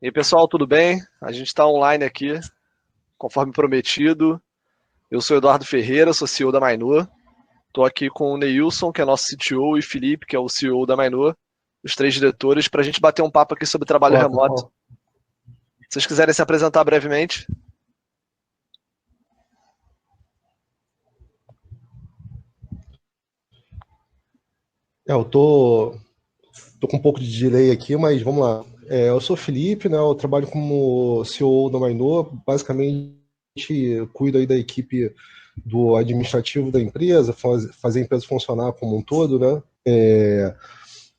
E aí, pessoal, tudo bem? A gente está online aqui, conforme prometido. Eu sou Eduardo Ferreira, sou CEO da Mainor. Estou aqui com o Neilson, que é nosso CTO, e Felipe, que é o CEO da Mainor, os três diretores, para a gente bater um papo aqui sobre trabalho Olá, remoto. pessoal. Se vocês quiserem se apresentar brevemente. Eu tô com um pouco de delay aqui, mas vamos lá. Eu sou o Felipe, né? Eu trabalho como CEO da Mainor. Basicamente, cuido aí da equipe do administrativo da empresa, fazer a empresa funcionar como um todo, né?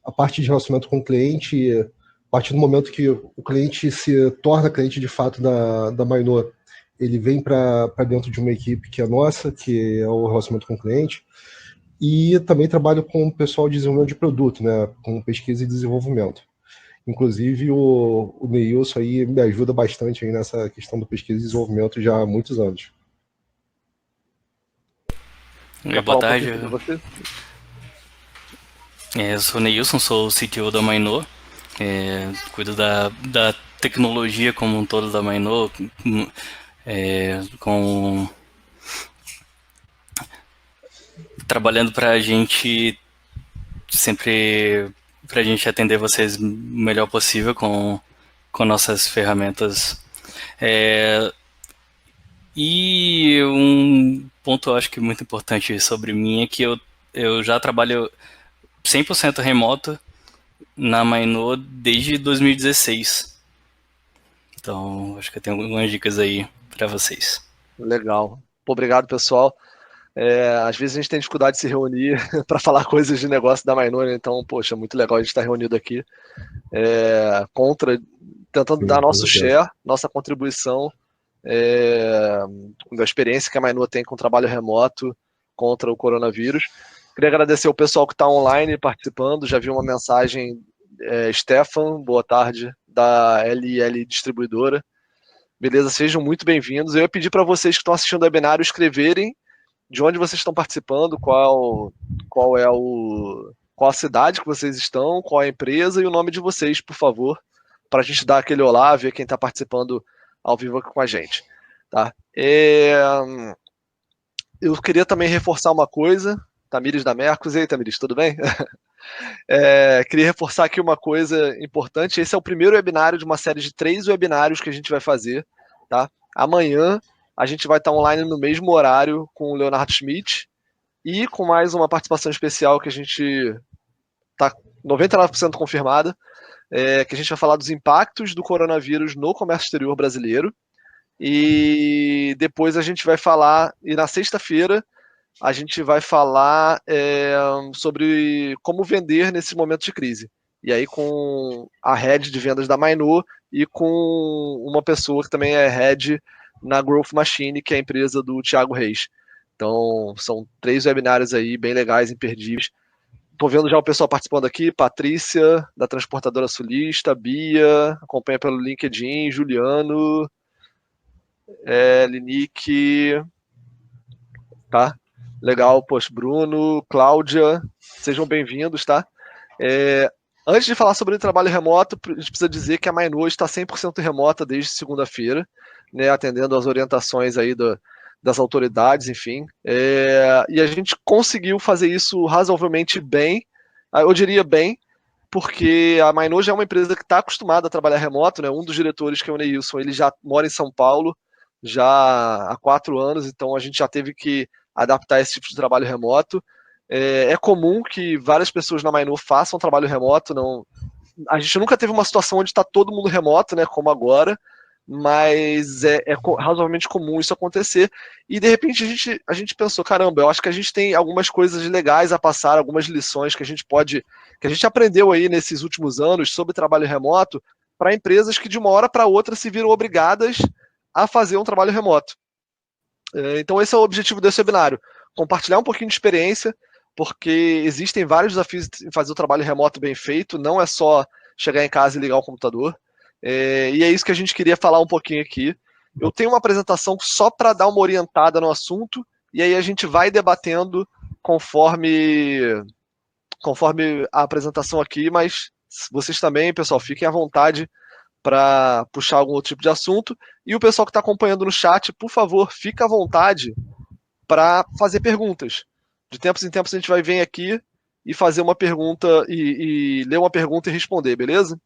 A parte de relacionamento com o cliente, a partir do momento que o cliente se torna cliente de fato da Mainor, ele vem para dentro de uma equipe que é nossa, que é o relacionamento com o cliente. E também trabalho com o pessoal de desenvolvimento de produto, né, com pesquisa e desenvolvimento. Inclusive, o Neilson aí me ajuda bastante aí nessa questão do pesquisa e desenvolvimento já há muitos anos. Quer Boa falar um tarde, pouquinho sobre você? eu sou o Neilson, sou o CTO da Mainô, cuido da tecnologia como um todo da Mainô, trabalhando para a gente sempre para a gente atender vocês o melhor possível com nossas ferramentas. É, e um ponto eu acho que muito importante sobre mim é que eu já trabalho 100% remoto na Mainô desde 2016. Então, acho que eu tenho algumas dicas aí para vocês. Legal. Pô, obrigado, pessoal. Às vezes a gente tem dificuldade de se reunir para falar coisas de negócio da Mainor, né? Então, poxa, muito legal a gente estar reunido aqui, tentando dar Sim, com nosso certeza. share, nossa contribuição é, da experiência que a Mainor tem com o trabalho remoto contra o coronavírus. Queria agradecer o pessoal que está online participando. Já vi uma mensagem, Stefan, boa tarde, da LL Distribuidora. Beleza, sejam muito bem-vindos. Eu ia pedir para vocês que estão assistindo o webinário escreverem de onde vocês estão participando, qual a cidade que vocês estão, qual a empresa e o nome de vocês, por favor, para a gente dar aquele olá, ver quem está participando ao vivo aqui com a gente. Tá? Eu queria também reforçar uma coisa. Tamires da Mercos. E aí, Tamires, tudo bem? Queria reforçar aqui uma coisa importante. Esse é o primeiro webinário de uma série de 3 webinários que a gente vai fazer. Tá? Amanhã a gente vai estar online no mesmo horário com o Leonardo Schmidt e com mais uma participação especial que a gente está 99% confirmada, que a gente vai falar dos impactos do coronavírus no comércio exterior brasileiro. E depois a gente vai falar, e na sexta-feira a gente vai falar sobre como vender nesse momento de crise. E aí com a head de vendas da Mainô e com uma pessoa que também é head na Growth Machine, que é a empresa do Thiago Reis. Então, são 3 webinários aí bem legais, imperdíveis. Tô vendo já o pessoal participando aqui, Patrícia, da Transportadora Sulista, Bia, acompanha pelo LinkedIn, Juliano, Linique, tá? Legal, poxa, Bruno, Cláudia, sejam bem-vindos, tá? Antes de falar sobre o trabalho remoto, a gente precisa dizer que a Mainô está 100% remota desde segunda-feira, né, atendendo às orientações aí das autoridades, enfim. E a gente conseguiu fazer isso razoavelmente bem, eu diria bem, porque a Mainô já é uma empresa que está acostumada a trabalhar remoto, né? Um dos diretores, que é o Neilson, ele já mora em São Paulo já há 4 anos, então a gente já teve que adaptar esse tipo de trabalho remoto. É comum que várias pessoas na Mainô façam trabalho remoto, não, a gente nunca teve uma situação onde está todo mundo remoto, né, como agora, mas razoavelmente comum isso acontecer. E de repente a gente pensou, caramba, eu acho que a gente tem algumas coisas legais a passar, algumas lições que a gente aprendeu aí nesses últimos anos sobre trabalho remoto para empresas que de uma hora para outra se viram obrigadas a fazer um trabalho remoto. Então esse é o objetivo desse webinário, compartilhar um pouquinho de experiência, porque existem vários desafios em fazer o trabalho remoto bem feito, não é só chegar em casa e ligar o computador. E é isso que a gente queria falar um pouquinho aqui. Eu tenho uma apresentação só para dar uma orientada no assunto, e aí a gente vai debatendo conforme a apresentação aqui, mas vocês também, pessoal, fiquem à vontade para puxar algum outro tipo de assunto. E o pessoal que está acompanhando no chat, por favor, fica à vontade para fazer perguntas. De tempos em tempos a gente vai vir aqui e fazer uma pergunta e ler uma pergunta e responder, beleza?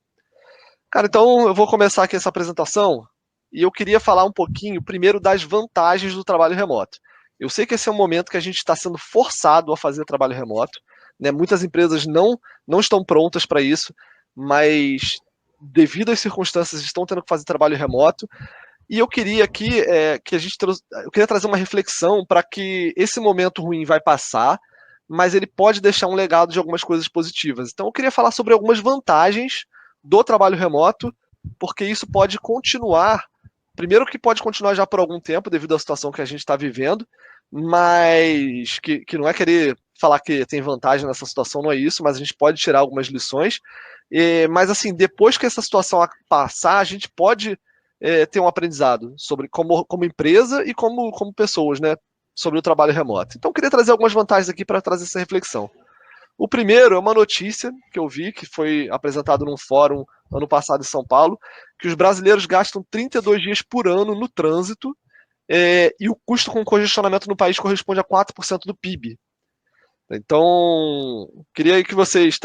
Cara, então eu vou começar aqui essa apresentação e eu queria falar um pouquinho primeiro das vantagens do trabalho remoto. Eu sei que esse é um momento que a gente está sendo forçado a fazer trabalho remoto, né? Muitas empresas não estão prontas para isso, mas devido às circunstâncias estão tendo que fazer trabalho remoto. E eu queria aqui eu queria trazer uma reflexão para que esse momento ruim vai passar, mas ele pode deixar um legado de algumas coisas positivas. Então eu queria falar sobre algumas vantagens do trabalho remoto, porque isso pode continuar. Primeiro que pode continuar já por algum tempo, devido à situação que a gente está vivendo, mas que não é querer falar que tem vantagem nessa situação, não é isso, mas a gente pode tirar algumas lições. Mas assim, depois que essa situação passar, a gente pode ter um aprendizado sobre como empresa e como pessoas, né, sobre o trabalho remoto. Então, eu queria trazer algumas vantagens aqui para trazer essa reflexão. O primeiro é uma notícia que eu vi, que foi apresentado num fórum ano passado em São Paulo, que os brasileiros gastam 32 dias por ano no trânsito e o custo com congestionamento no país corresponde a 4% do PIB. Então, queria que vocês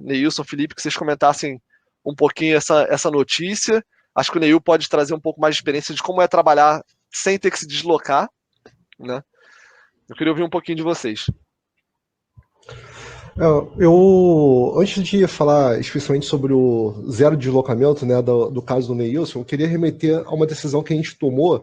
Neilson, Felipe, que vocês comentassem um pouquinho essa notícia. Acho que o Neil pode trazer um pouco mais de experiência de como é trabalhar sem ter que se deslocar, né? Eu queria ouvir um pouquinho de vocês. Antes de falar especificamente sobre o zero deslocamento, né, do caso do Neilson, eu queria remeter a uma decisão que a gente tomou,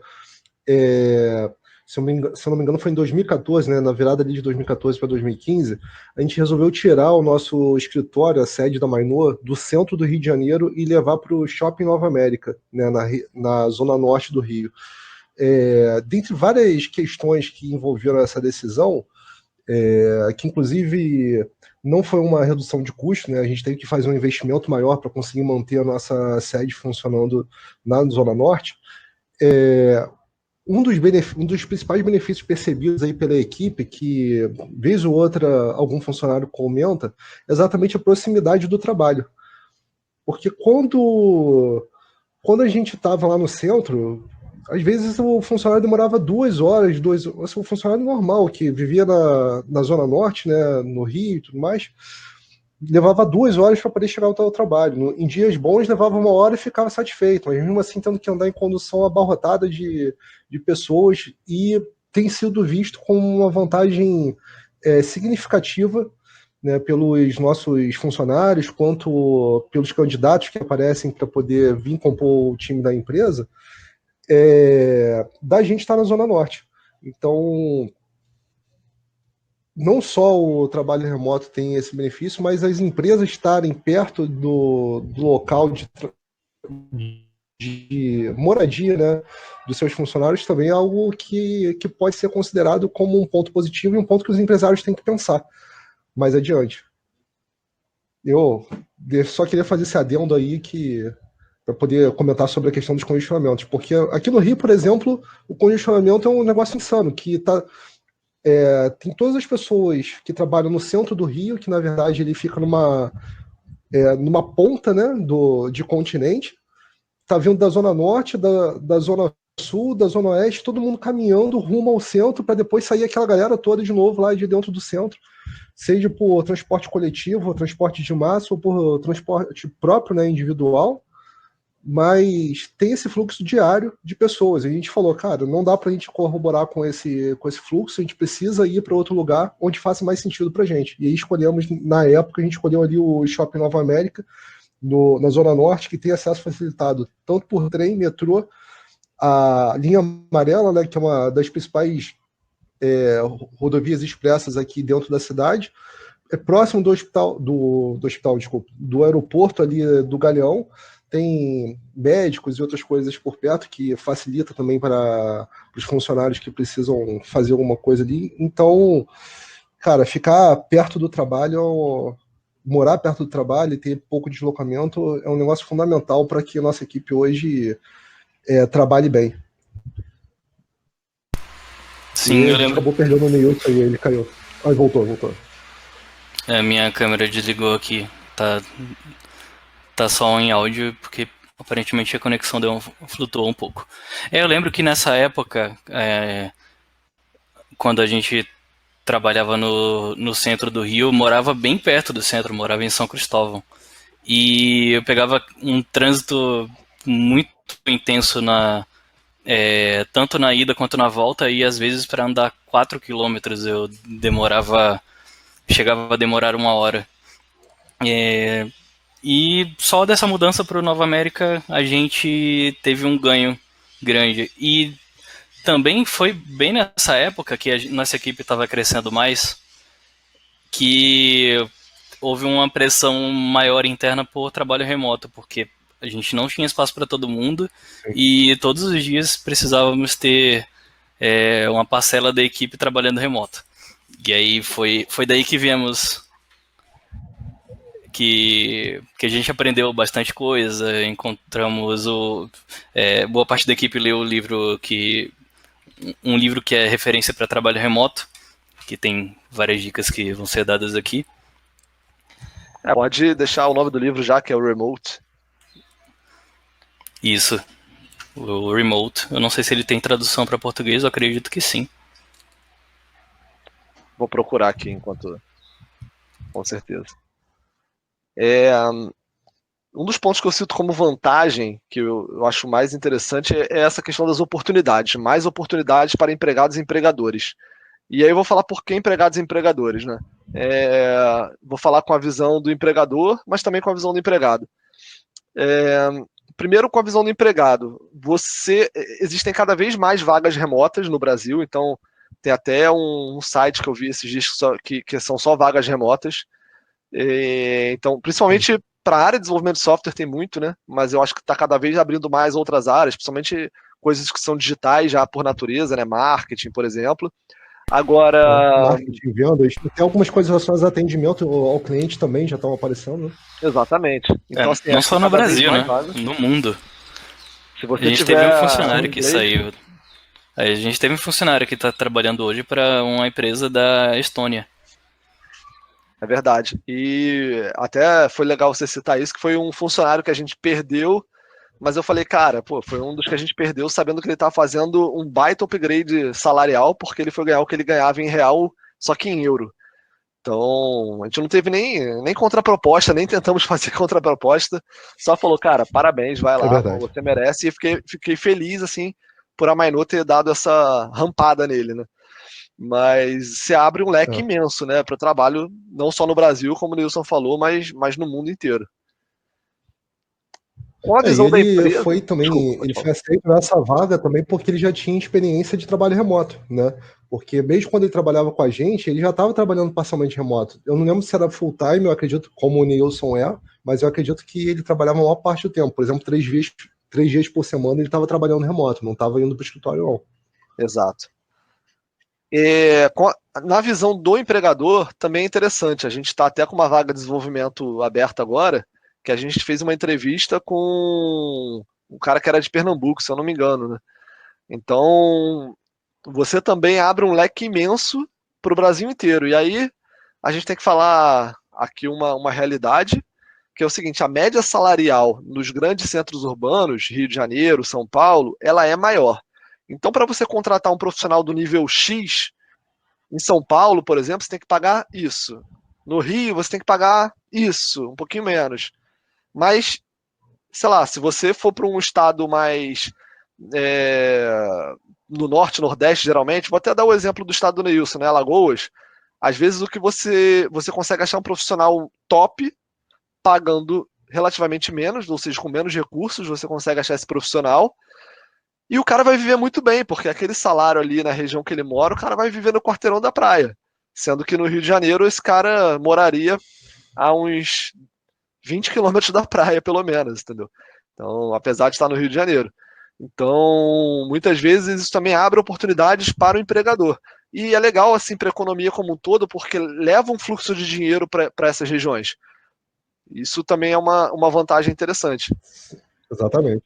se eu não me engano foi em 2014, né, na virada ali de 2014 para 2015, a gente resolveu tirar o nosso escritório, a sede da Mainô, do centro do Rio de Janeiro e levar para o Shopping Nova América, né, na zona norte do Rio. Dentre várias questões que envolveram essa decisão, que inclusive não foi uma redução de custo, né? A gente teve que fazer um investimento maior para conseguir manter a nossa sede funcionando na Zona Norte. Um dos principais benefícios percebidos aí pela equipe, que vez ou outra algum funcionário comenta, é exatamente a proximidade do trabalho. Porque quando a gente estava lá no centro, às vezes o funcionário demorava 2 horas, o funcionário normal, que vivia na Zona Norte, né, no Rio e tudo mais, levava 2 horas para poder chegar ao trabalho. Em dias bons levava 1 hora e ficava satisfeito, mas mesmo assim tendo que andar em condução abarrotada de pessoas, e tem sido visto como uma vantagem significativa, né, pelos nossos funcionários, quanto pelos candidatos que aparecem para poder vir compor o time da empresa, da gente estar na Zona Norte. Então, não só o trabalho remoto tem esse benefício, mas as empresas estarem perto do local de moradia, né, dos seus funcionários também é algo que pode ser considerado como um ponto positivo e um ponto que os empresários têm que pensar mais adiante. Eu só queria fazer esse adendo aí para poder comentar sobre a questão dos congestionamentos, porque aqui no Rio, por exemplo, o congestionamento é um negócio insano, que tem todas as pessoas que trabalham no centro do Rio, que na verdade ele fica numa ponta, né, de continente, tá vindo da Zona Norte, da Zona Sul, da Zona Oeste, todo mundo caminhando rumo ao centro para depois sair aquela galera toda de novo lá de dentro do centro, seja por transporte coletivo, transporte de massa ou por transporte próprio, né, individual, mas tem esse fluxo diário de pessoas. E a gente falou, cara, não dá para a gente corroborar com esse fluxo, a gente precisa ir para outro lugar onde faça mais sentido para a gente. E aí escolhemos, na época, a gente escolheu ali o Shopping Nova América, na Zona Norte, que tem acesso facilitado tanto por trem, metrô, a linha amarela, né, que é uma das principais rodovias expressas aqui dentro da cidade, é próximo do aeroporto ali do Galeão, tem médicos e outras coisas por perto que facilita também para os funcionários que precisam fazer alguma coisa ali. Então, cara, ficar perto do trabalho, morar perto do trabalho e ter pouco deslocamento é um negócio fundamental para que a nossa equipe hoje trabalhe bem. Sim, eu lembro. Acabou perdendo o Neilson e ele caiu. Aí voltou. Minha câmera desligou aqui. Tá só em áudio porque Aparentemente a conexão flutuou um pouco. Eu lembro que nessa época, quando a gente trabalhava no centro do Rio, eu morava bem perto do centro, morava em São Cristóvão. E eu pegava um trânsito muito intenso tanto na ida quanto na volta, e às vezes para andar 4 quilômetros eu chegava a demorar 1 hora. E só dessa mudança para o Nova América a gente teve um ganho grande. E também foi bem nessa época que a nossa equipe estava crescendo mais, que houve uma pressão maior interna por trabalho remoto, porque a gente não tinha espaço para todo mundo e todos os dias precisávamos ter uma parcela da equipe trabalhando remoto. E aí foi daí que viemos que a gente aprendeu bastante coisa, encontramos boa parte da equipe leu um livro que é referência para trabalho remoto, que tem várias dicas que vão ser dadas aqui. Pode deixar o nome do livro já, que é o Remote. Isso, o Remote. Eu não sei se ele tem tradução para português, eu acredito que sim. Vou procurar aqui enquanto... Com certeza. Um dos pontos que eu cito como vantagem, que eu acho mais interessante, é essa questão das oportunidades. Mais oportunidades para empregados e empregadores. E aí eu vou falar por que empregados e empregadores, né? Vou falar com a visão do empregador, mas também com a visão do empregado. Primeiro, com a visão do empregado. Existem cada vez mais vagas remotas no Brasil, então tem até um site que eu vi esses dias que são só vagas remotas. Então, principalmente para a área de desenvolvimento de software tem muito, né? Mas eu acho que está cada vez abrindo mais outras áreas, principalmente coisas que são digitais já por natureza, né? Marketing, por exemplo. Agora... Marketing, vendas, tem algumas coisas relacionadas a atendimento ao cliente também já estão aparecendo, né? Exatamente. Então, assim, não só no Brasil, né? No mundo. Se você a gente teve um funcionário que saiu. A gente teve um funcionário que está trabalhando hoje para uma empresa da Estônia. É verdade. E até foi legal você citar isso, que foi um funcionário que a gente perdeu, mas eu falei, cara, foi um dos que a gente perdeu sabendo que ele estava fazendo um baita upgrade salarial, porque ele foi ganhar o que ele ganhava em real, só que em euro. Então, a gente não teve nem contraproposta, nem tentamos fazer contraproposta, só falou, cara, parabéns, vai lá, você merece, e fiquei feliz, assim, por a Mainô ter dado essa rampada nele, né? Mas você abre um leque imenso, né, para trabalho, não só no Brasil, como o Nilson falou, mas no mundo inteiro. Com a visão da empresa... Foi também, ele foi aceito nessa vaga também porque ele já tinha experiência de trabalho remoto, né? Porque mesmo quando ele trabalhava com a gente, ele já estava trabalhando parcialmente remoto. Eu não lembro se era full time, eu acredito, como o Nilson mas eu acredito que ele trabalhava a maior parte do tempo. Por exemplo, 3 dias por semana ele estava trabalhando remoto, não estava indo para o escritório, não. Exato. Na visão do empregador, também é interessante. A gente está até com uma vaga de desenvolvimento aberta agora, que a gente fez uma entrevista com um cara que era de Pernambuco, se eu não me engano, né? Então, você também abre um leque imenso para o Brasil inteiro. E aí, a gente tem que falar aqui uma realidade, que é o seguinte, a média salarial nos grandes centros urbanos, Rio de Janeiro, São Paulo, ela é maior. Então, para você contratar um profissional do nível X, em São Paulo, por exemplo, você tem que pagar isso. No Rio, você tem que pagar isso, um pouquinho menos. Mas, sei lá, se você for para um estado mais no norte, nordeste, geralmente, vou até dar o exemplo do estado do Neilson, né, Alagoas, às vezes o que você consegue achar um profissional top pagando relativamente menos, ou seja, com menos recursos, você consegue achar esse profissional. E o cara vai viver muito bem, porque aquele salário ali na região que ele mora, o cara vai viver no quarteirão da praia. Sendo que no Rio de Janeiro, esse cara moraria a uns 20 quilômetros da praia, pelo menos, entendeu? Então, apesar de estar no Rio de Janeiro. Então, muitas vezes isso também abre oportunidades para o empregador. E é legal, assim, para a economia como um todo, porque leva um fluxo de dinheiro para essas regiões. Isso também é uma vantagem interessante. Exatamente.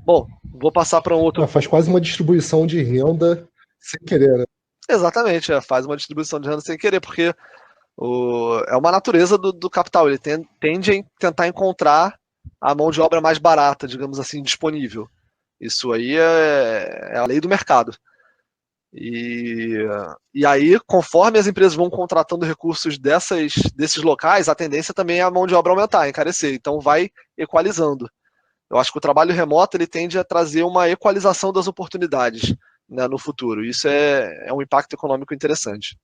Bom, vou passar para um outro... Faz quase uma distribuição de renda sem querer, né? Exatamente, faz uma distribuição de renda sem querer, porque é uma natureza do capital, ele tende a tentar encontrar a mão de obra mais barata, digamos assim, disponível. Isso aí é a lei do mercado. E aí, conforme as empresas vão contratando recursos desses locais, a tendência também é a mão de obra aumentar, encarecer. Então, vai equalizando. Eu acho que o trabalho remoto ele tende a trazer uma equalização das oportunidades, né, no futuro. Isso é um impacto econômico interessante.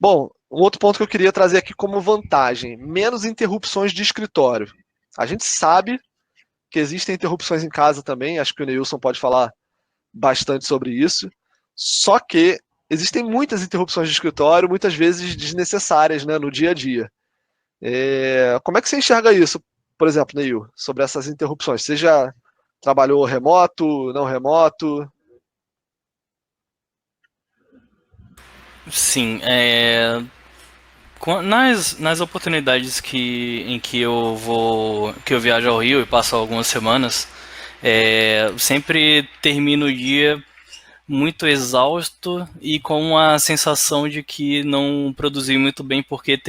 Bom, um outro ponto que eu queria trazer aqui como vantagem: menos interrupções de escritório. A gente sabe que existem interrupções em casa também, acho que o Neilson pode falar bastante sobre isso, só que existem muitas interrupções de escritório, muitas vezes desnecessárias, né, no dia a dia. Como é que você enxerga isso, por exemplo, Neil, sobre essas interrupções? Você já trabalhou remoto, não remoto? Sim, nas oportunidades em que eu viajo ao Rio e passo algumas semanas, sempre termino o dia muito exausto e com a sensação de que não produzi muito bem porque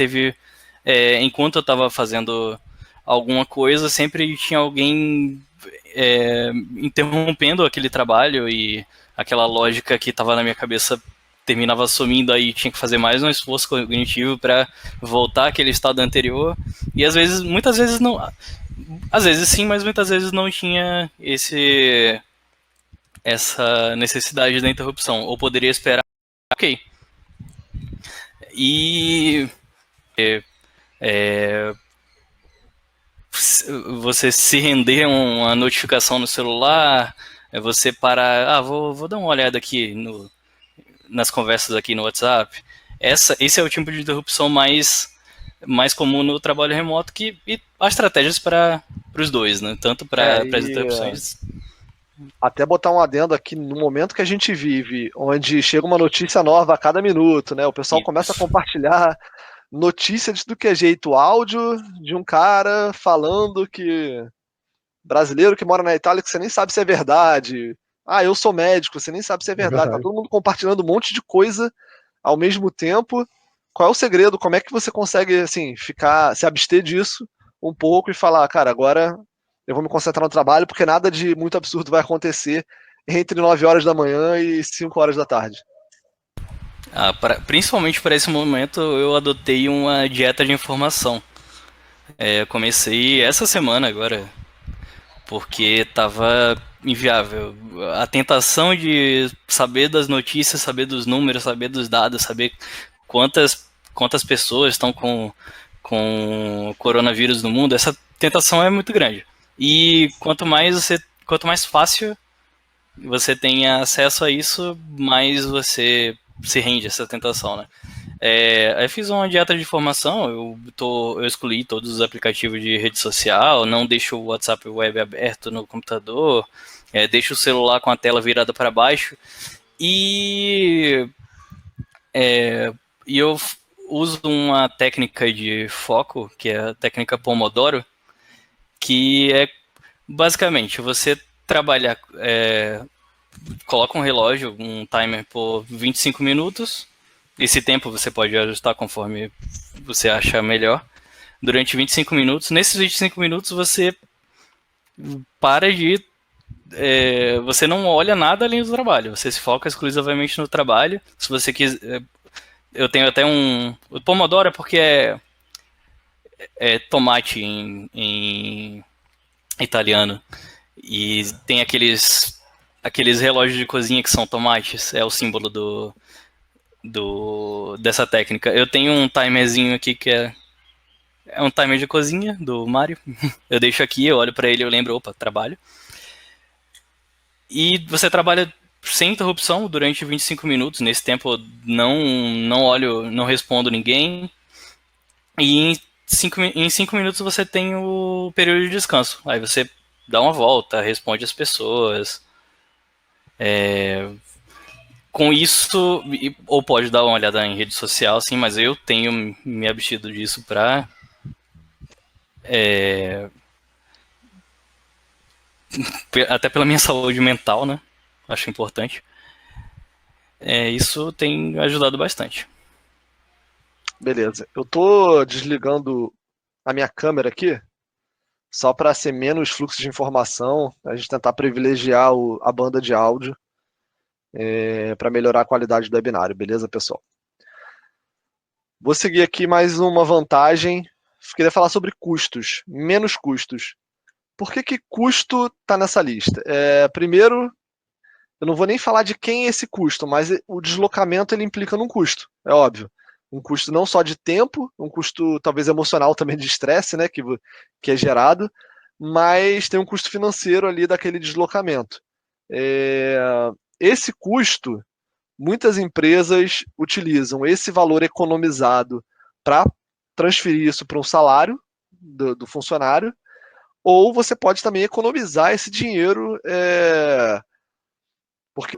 enquanto eu estava fazendo alguma coisa, sempre tinha alguém interrompendo aquele trabalho e aquela lógica que estava na minha cabeça terminava sumindo, aí tinha que fazer mais um esforço cognitivo para voltar àquele estado anterior. E muitas vezes não, às vezes sim, mas muitas vezes não tinha essa necessidade da interrupção, ou poderia esperar, ok. E você se render a uma notificação no celular, você parar, vou dar uma olhada aqui nas conversas aqui no WhatsApp. Esse é o tipo de interrupção mais comum no trabalho remoto, e há estratégias para os dois, né? Tanto para as interrupções. Até botar um adendo aqui no momento que a gente vive, onde chega uma notícia nova a cada minuto, né? O pessoal começa a compartilhar notícia de tudo que é jeito, áudio de um cara falando que brasileiro que mora na Itália, que você nem sabe se é verdade. Eu sou médico, você nem sabe se é verdade. Tá todo mundo compartilhando um monte de coisa ao mesmo tempo. Qual é o segredo? Como é que você consegue, assim, se abster disso um pouco e falar, cara, agora eu vou me concentrar no trabalho, porque nada de muito absurdo vai acontecer entre 9 horas da manhã e 5 horas da tarde. Principalmente para esse momento, eu adotei uma dieta de informação. Comecei essa semana agora, porque estava inviável. A tentação de saber das notícias, saber dos números, saber dos dados, saber quantas pessoas estão com coronavírus no mundo, essa tentação é muito grande. E quanto mais fácil você tem acesso a isso, mais você se rende a essa tentação, né? Eu fiz uma dieta de informação, eu excluí todos os aplicativos de rede social, não deixo o WhatsApp web aberto no computador, deixo o celular com a tela virada para baixo, e eu uso uma técnica de foco, que é a técnica Pomodoro, que é basicamente você trabalhar, coloca um relógio, um timer por 25 minutos. Esse tempo você pode ajustar conforme você achar melhor. Durante 25 minutos. Nesses 25 minutos você para de... você não olha nada além do trabalho. Você se foca exclusivamente no trabalho. Se você quiser... eu tenho até o Pomodoro é porque é tomate em italiano. E tem aqueles relógios de cozinha que são tomates. É o símbolo dessa técnica. Eu tenho um timerzinho aqui que é um timer de cozinha do Mario. Eu deixo aqui, eu olho para ele, eu lembro, opa, trabalho. E você trabalha sem interrupção durante 25 minutos. Nesse tempo eu não olho, não respondo ninguém. E em 5 minutos você tem o período de descanso. Aí você dá uma volta, responde as pessoas. Com isso, ou pode dar uma olhada em rede social, sim, mas eu tenho me abstido disso para até pela minha saúde mental, né? Acho importante. Isso tem ajudado bastante. Beleza. Eu tô desligando a minha câmera aqui, só para ser menos fluxo de informação, a gente tentar privilegiar a banda de áudio para melhorar a qualidade do webinário, beleza, pessoal? Vou seguir aqui mais uma vantagem. Queria falar sobre custos, menos custos. Por que custo está nessa lista? Primeiro, eu não vou nem falar de quem é esse custo, mas o deslocamento ele implica num custo, é óbvio. Um custo não só de tempo, um custo talvez emocional também de estresse, né, que é gerado, mas tem um custo financeiro ali daquele deslocamento. Esse custo, muitas empresas utilizam esse valor economizado para transferir isso para um salário do funcionário, ou você pode também economizar esse dinheiro, porque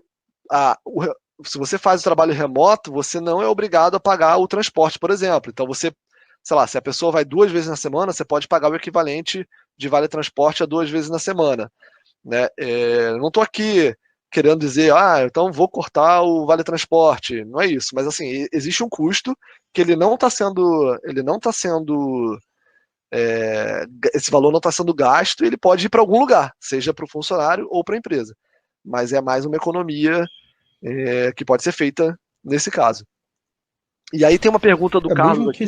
se você faz o trabalho remoto, você não é obrigado a pagar o transporte, por exemplo. Então você, sei lá, se a pessoa vai 2 vezes na semana, você pode pagar o equivalente de vale transporte a 2 vezes na semana, né? Não estou aqui querendo dizer, então vou cortar o vale transporte, não é isso, mas assim, existe um custo que ele não está sendo, esse valor não está sendo gasto, e ele pode ir para algum lugar, seja para o funcionário ou para a empresa, mas é mais uma economia que pode ser feita nesse caso. E aí tem uma pergunta do Carlos aqui.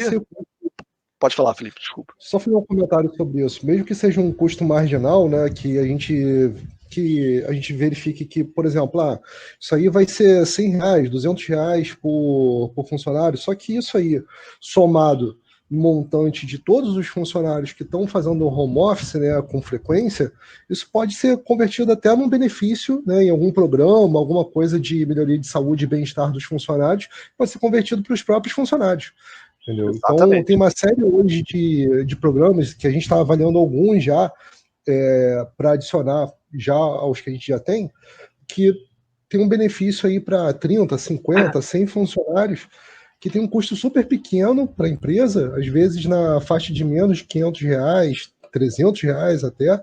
Pode falar, Felipe, desculpa. Só fazer um comentário sobre isso. Mesmo que seja um custo marginal, né, que a gente verifique que, por exemplo, isso aí vai ser R$100, R$200 por funcionário, só que isso aí, somado montante de todos os funcionários que estão fazendo home office, né, com frequência, isso pode ser convertido até num benefício, né, em algum programa, alguma coisa de melhoria de saúde e bem-estar dos funcionários, pode ser convertido para os próprios funcionários. Entendeu? Então, tem uma série hoje de programas que a gente está avaliando alguns já para adicionar já aos que a gente já tem, que tem um benefício aí para 30, 50, 100 funcionários, que tem um custo super pequeno para a empresa, às vezes na faixa de menos de R$500, R$300 até,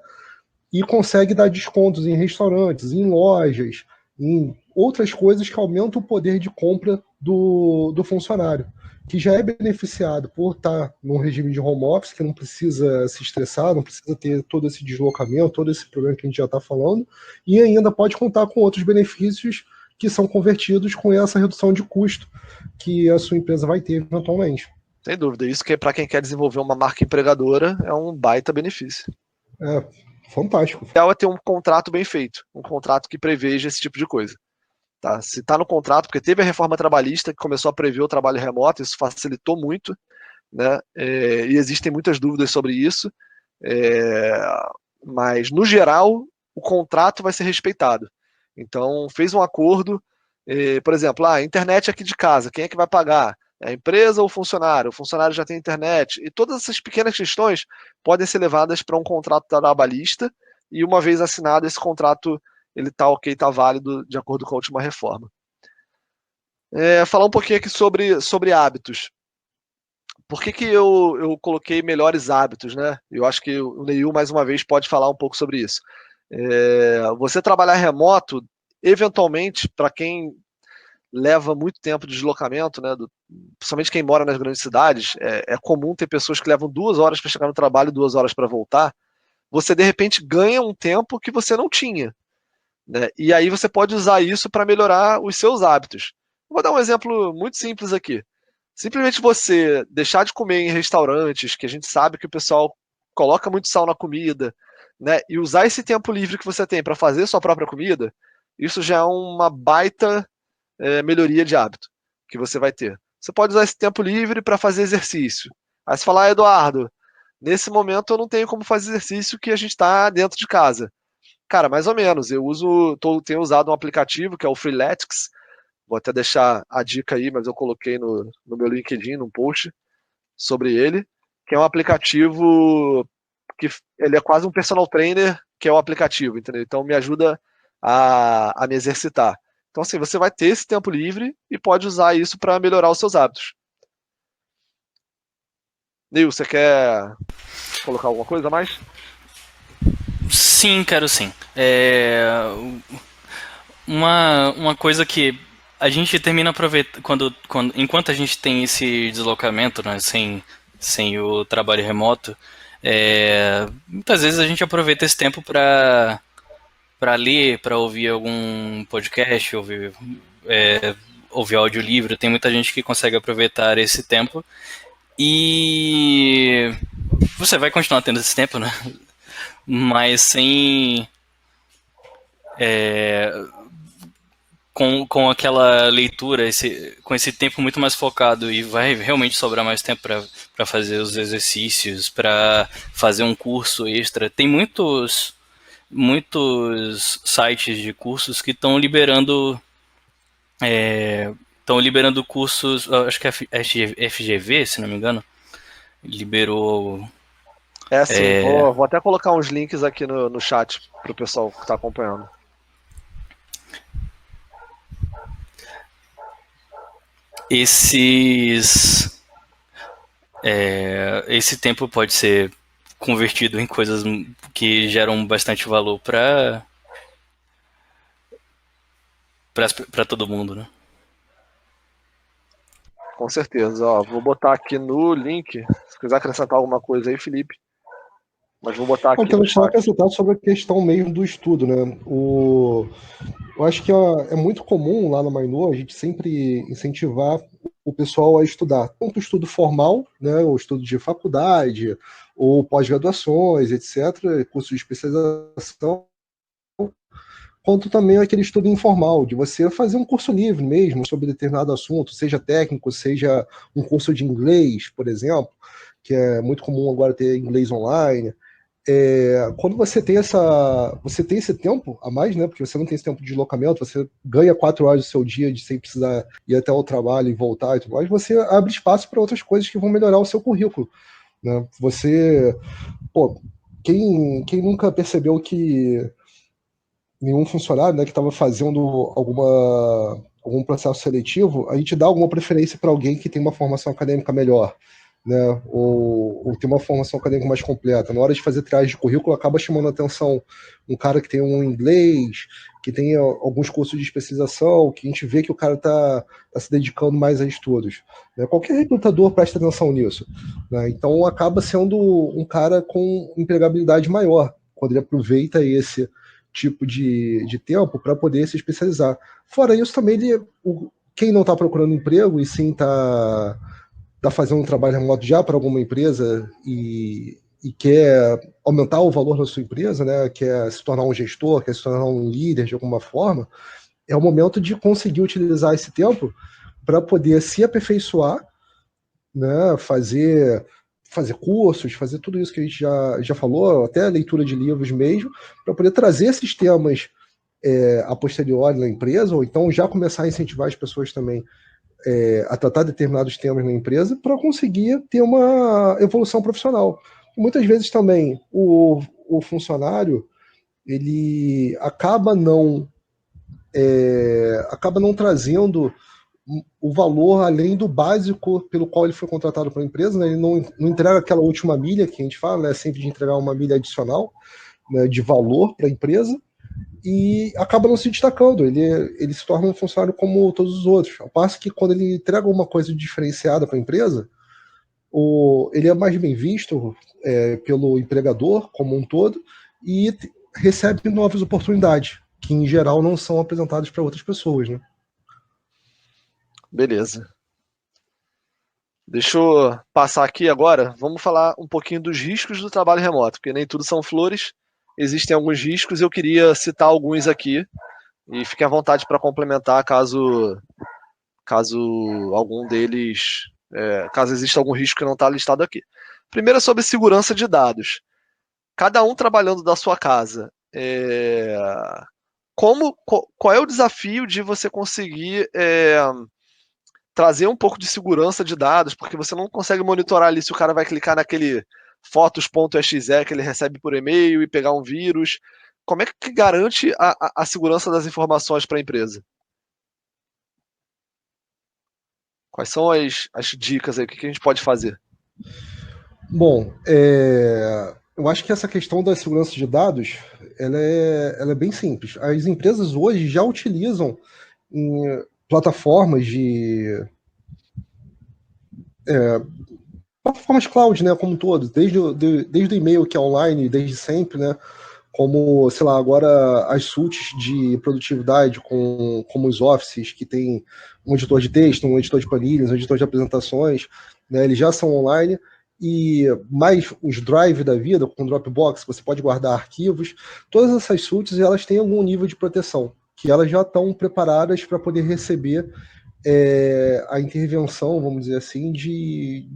e consegue dar descontos em restaurantes, em lojas, em outras coisas que aumentam o poder de compra do funcionário, que já é beneficiado por estar num regime de home office, que não precisa se estressar, não precisa ter todo esse deslocamento, todo esse problema que a gente já está falando, e ainda pode contar com outros benefícios que são convertidos com essa redução de custo que a sua empresa vai ter eventualmente. Sem dúvida, isso que para quem quer desenvolver uma marca empregadora é um baita benefício. Fantástico. O ideal é ter um contrato bem feito, um contrato que preveja esse tipo de coisa. Tá? Se está no contrato, porque teve a reforma trabalhista que começou a prever o trabalho remoto, isso facilitou muito, né? E existem muitas dúvidas sobre isso, mas no geral o contrato vai ser respeitado. Então fez um acordo, por exemplo, a internet aqui de casa, quem é que vai pagar? É a empresa ou o funcionário? O funcionário já tem internet? E todas essas pequenas questões podem ser levadas para um contrato trabalhista, e uma vez assinado esse contrato, ele está ok, está válido de acordo com a última reforma. Falar um pouquinho aqui sobre hábitos. Por que eu coloquei melhores hábitos, né? Eu acho que o Neil, mais uma vez, pode falar um pouco sobre isso. Você trabalhar remoto, eventualmente, para quem leva muito tempo de deslocamento, né? Principalmente quem mora nas grandes cidades, é comum ter pessoas que levam 2 horas para chegar no trabalho e 2 horas para voltar. Você, de repente, ganha um tempo que você não tinha, né? E aí você pode usar isso para melhorar os seus hábitos. Vou dar um exemplo muito simples aqui. Simplesmente você deixar de comer em restaurantes, que a gente sabe que o pessoal coloca muito sal na comida, né? E usar esse tempo livre que você tem para fazer sua própria comida, isso já é uma baita melhoria de hábito que você vai ter. Você pode usar esse tempo livre para fazer exercício. Aí você fala, Eduardo, nesse momento eu não tenho como fazer exercício que a gente está dentro de casa. Cara, mais ou menos. Tenho usado um aplicativo que é o Freeletics. Vou até deixar a dica aí, mas eu coloquei no meu LinkedIn, num post sobre ele, que é um aplicativo que ele é quase um personal trainer, que é o aplicativo, entendeu? Então me ajuda a me exercitar. Então assim, você vai ter esse tempo livre e pode usar isso para melhorar os seus hábitos. Neil, você quer colocar alguma coisa a mais? Sim, quero sim. Uma coisa que a gente termina aproveitando enquanto a gente tem esse deslocamento, né, sem o trabalho remoto, Muitas vezes a gente aproveita esse tempo para ler, para ouvir algum podcast, ouvir audiolivro. Tem muita gente que consegue aproveitar esse tempo e você vai continuar tendo esse tempo, né? Mas sem com aquela leitura, com esse tempo muito mais focado, e vai realmente sobrar mais tempo para fazer os exercícios, para fazer um curso extra. Tem muitos sites de cursos que estão liberando cursos, acho que é FGV, se não me engano, liberou É assim, vou até colocar uns links aqui no chat pro pessoal que tá acompanhando. esse tempo pode ser convertido em coisas que geram bastante valor para todo mundo, né? Com certeza, ó, vou botar aqui no link, se quiser acrescentar alguma coisa aí, Felipe, mas vou botar aqui no Só chat. acrescentar sobre a questão mesmo do estudo, né? Eu acho que é muito comum lá na Mainô a gente sempre incentivar o pessoal a estudar, tanto o estudo formal, né, o estudo de faculdade, ou pós-graduações, etc., curso de especialização, quanto também aquele estudo informal, de você fazer um curso livre mesmo sobre determinado assunto, seja técnico, seja um curso de inglês, por exemplo, que é muito comum agora ter inglês online. Quando você tem esse tempo a mais, né? Porque você não tem esse tempo de deslocamento, você ganha 4 horas do seu dia sem precisar ir até o trabalho e voltar e tudo mais, você abre espaço para outras coisas que vão melhorar o seu currículo, né? Pô, quem nunca percebeu que nenhum funcionário, né, que estava fazendo algum processo seletivo, a gente dá alguma preferência para alguém que tem uma formação acadêmica melhor, né, ou tem uma formação acadêmica mais completa. Na hora de fazer triagem de currículo, acaba chamando a atenção um cara que tem um inglês, que tem alguns cursos de especialização, que a gente vê que o cara está se dedicando mais a estudos. Né? Qualquer recrutador presta atenção nisso. Né? Então, acaba sendo um cara com empregabilidade maior, quando ele aproveita esse tipo de tempo para poder se especializar. Fora isso, também quem não está procurando emprego e sim está fazendo um trabalho remoto já para alguma empresa e quer aumentar o valor da sua empresa, né, quer se tornar um gestor, quer se tornar um líder de alguma forma, é o momento de conseguir utilizar esse tempo para poder se aperfeiçoar, né, fazer cursos, fazer tudo isso que a gente já falou, até a leitura de livros mesmo, para poder trazer esses temas a posteriori na empresa, ou então já começar a incentivar as pessoas também a tratar determinados temas na empresa para conseguir ter uma evolução profissional. Muitas vezes também o funcionário ele acaba não trazendo o valor além do básico pelo qual ele foi contratado para a empresa, né? Ele não entrega aquela última milha que a gente fala, né? Sempre de entregar uma milha adicional, né, de valor para a empresa, e acaba não se destacando. Ele se torna um funcionário como todos os outros. Ao passo que quando ele entrega uma coisa diferenciada para a empresa, ele é mais bem visto pelo empregador como um todo e recebe novas oportunidades, que em geral não são apresentadas para outras pessoas, né? Beleza. Deixa eu passar aqui agora. Vamos falar um pouquinho dos riscos do trabalho remoto, porque nem tudo são flores. Existem alguns riscos e eu queria citar alguns aqui. E fiquem à vontade para complementar caso algum deles, caso exista algum risco que não está listado aqui. Primeiro é sobre segurança de dados. Cada um trabalhando da sua casa. Qual é o desafio de você conseguir trazer um pouco de segurança de dados, porque você não consegue monitorar ali se o cara vai clicar naquele fotos.exe que ele recebe por e-mail e pegar um vírus. Como é que garante a segurança das informações para a empresa? Quais são as dicas aí? O que a gente pode fazer? Bom, eu acho que essa questão da segurança de dados ela é bem simples. As empresas hoje já utilizam plataformas plataformas cloud, né, como todos, desde o e-mail que é online, desde sempre, né, como, sei lá, agora as suítes de produtividade, como os Offices, que tem um editor de texto, um editor de planilhas, um editor de apresentações, né, eles já são online, e mais os Drive da vida, com Dropbox, você pode guardar arquivos, todas essas suítes, elas têm algum nível de proteção, que elas já estão preparadas para poder receber a intervenção, vamos dizer assim, de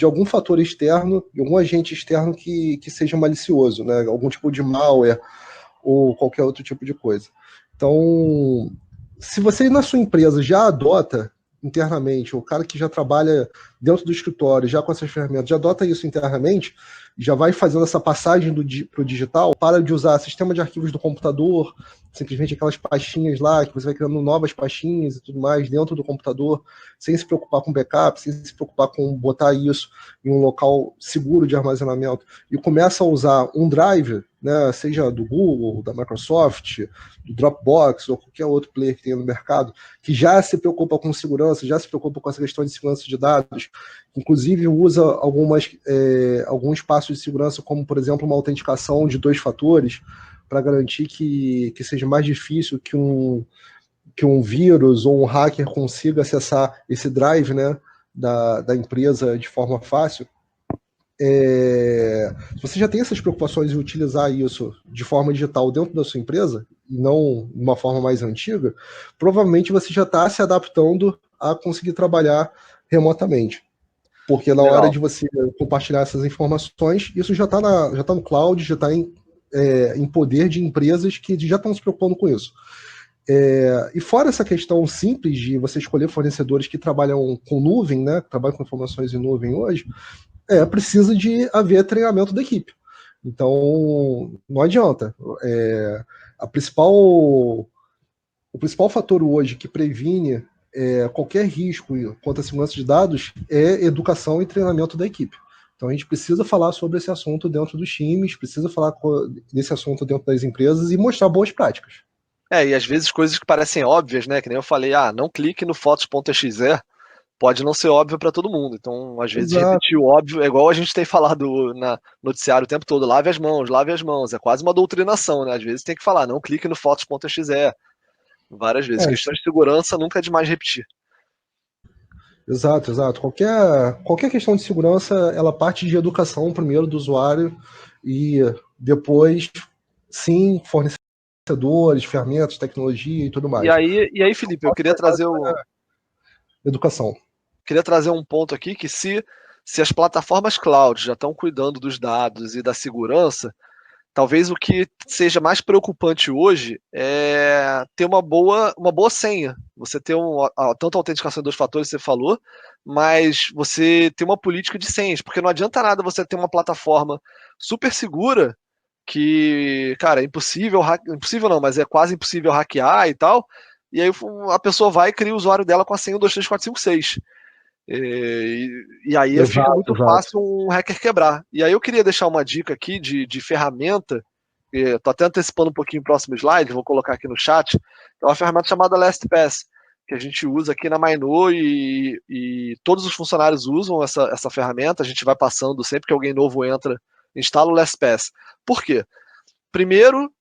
algum fator externo, de algum agente externo que seja malicioso, né? Algum tipo de malware ou qualquer outro tipo de coisa. Então, se você na sua empresa já adota internamente, o cara que já trabalha dentro do escritório, já com essas ferramentas, já adota isso internamente, já vai fazendo essa passagem para o digital, para de usar sistema de arquivos do computador, simplesmente aquelas pastinhas lá, que você vai criando novas pastinhas e tudo mais dentro do computador, sem se preocupar com backup, sem se preocupar com botar isso em um local seguro de armazenamento, e começa a usar um drive, né, seja do Google, da Microsoft, do Dropbox ou qualquer outro player que tenha no mercado, que já se preocupa com segurança, já se preocupa com essa questão de segurança de dados, inclusive usa alguns passos de segurança, como, por exemplo, uma autenticação de 2 fatores, para garantir que seja mais difícil que um vírus ou um hacker consiga acessar esse drive, né, da empresa de forma fácil. Se você já tem essas preocupações em utilizar isso de forma digital dentro da sua empresa, e não de uma forma mais antiga, provavelmente você já está se adaptando a conseguir trabalhar remotamente. Porque na hora de você compartilhar essas informações, isso já está no cloud, já está em poder de empresas que já estão se preocupando com isso. E fora essa questão simples de você escolher fornecedores que trabalham com nuvem, né, que trabalham com informações em nuvem hoje, precisa de haver treinamento da equipe. Então, não adianta. O principal fator hoje que previne qualquer risco quanto à segurança de dados é educação e treinamento da equipe. Então, a gente precisa falar sobre esse assunto dentro dos times, precisa falar desse assunto dentro das empresas e mostrar boas práticas. E às vezes coisas que parecem óbvias, né? Que nem eu falei, não clique no fotos.exe, pode não ser óbvio para todo mundo. Então, às vezes, Exato. repetir o óbvio, é igual a gente tem falado na noticiário o tempo todo, lave as mãos. É quase uma doutrinação, né? Às vezes tem que falar, não clique no fotos.exe. Várias vezes. Questão de segurança nunca é demais repetir. Exato. Qualquer questão de segurança, ela parte de educação primeiro do usuário e depois, sim, fornecedores, ferramentas, tecnologia e tudo mais. E aí, Felipe, eu queria trazer educação. Queria trazer um ponto aqui que se as plataformas cloud já estão cuidando dos dados e da segurança, talvez o que seja mais preocupante hoje é ter uma boa senha. Você ter tanto a autenticação em 2 fatores, você falou, mas você ter uma política de senhas, porque não adianta nada você ter uma plataforma super segura que, cara, é impossível não, mas é quase impossível hackear e tal, e aí a pessoa vai e cria o usuário dela com a senha 1234566. E aí fica muito fácil um hacker quebrar. E aí eu queria deixar uma dica aqui de ferramenta, estou até antecipando um pouquinho o próximo slide, vou colocar aqui no chat, é uma ferramenta chamada LastPass, que a gente usa aqui na Mainô e todos os funcionários usam essa ferramenta, a gente vai passando, sempre que alguém novo entra, instala o LastPass. Por quê? Primeiro,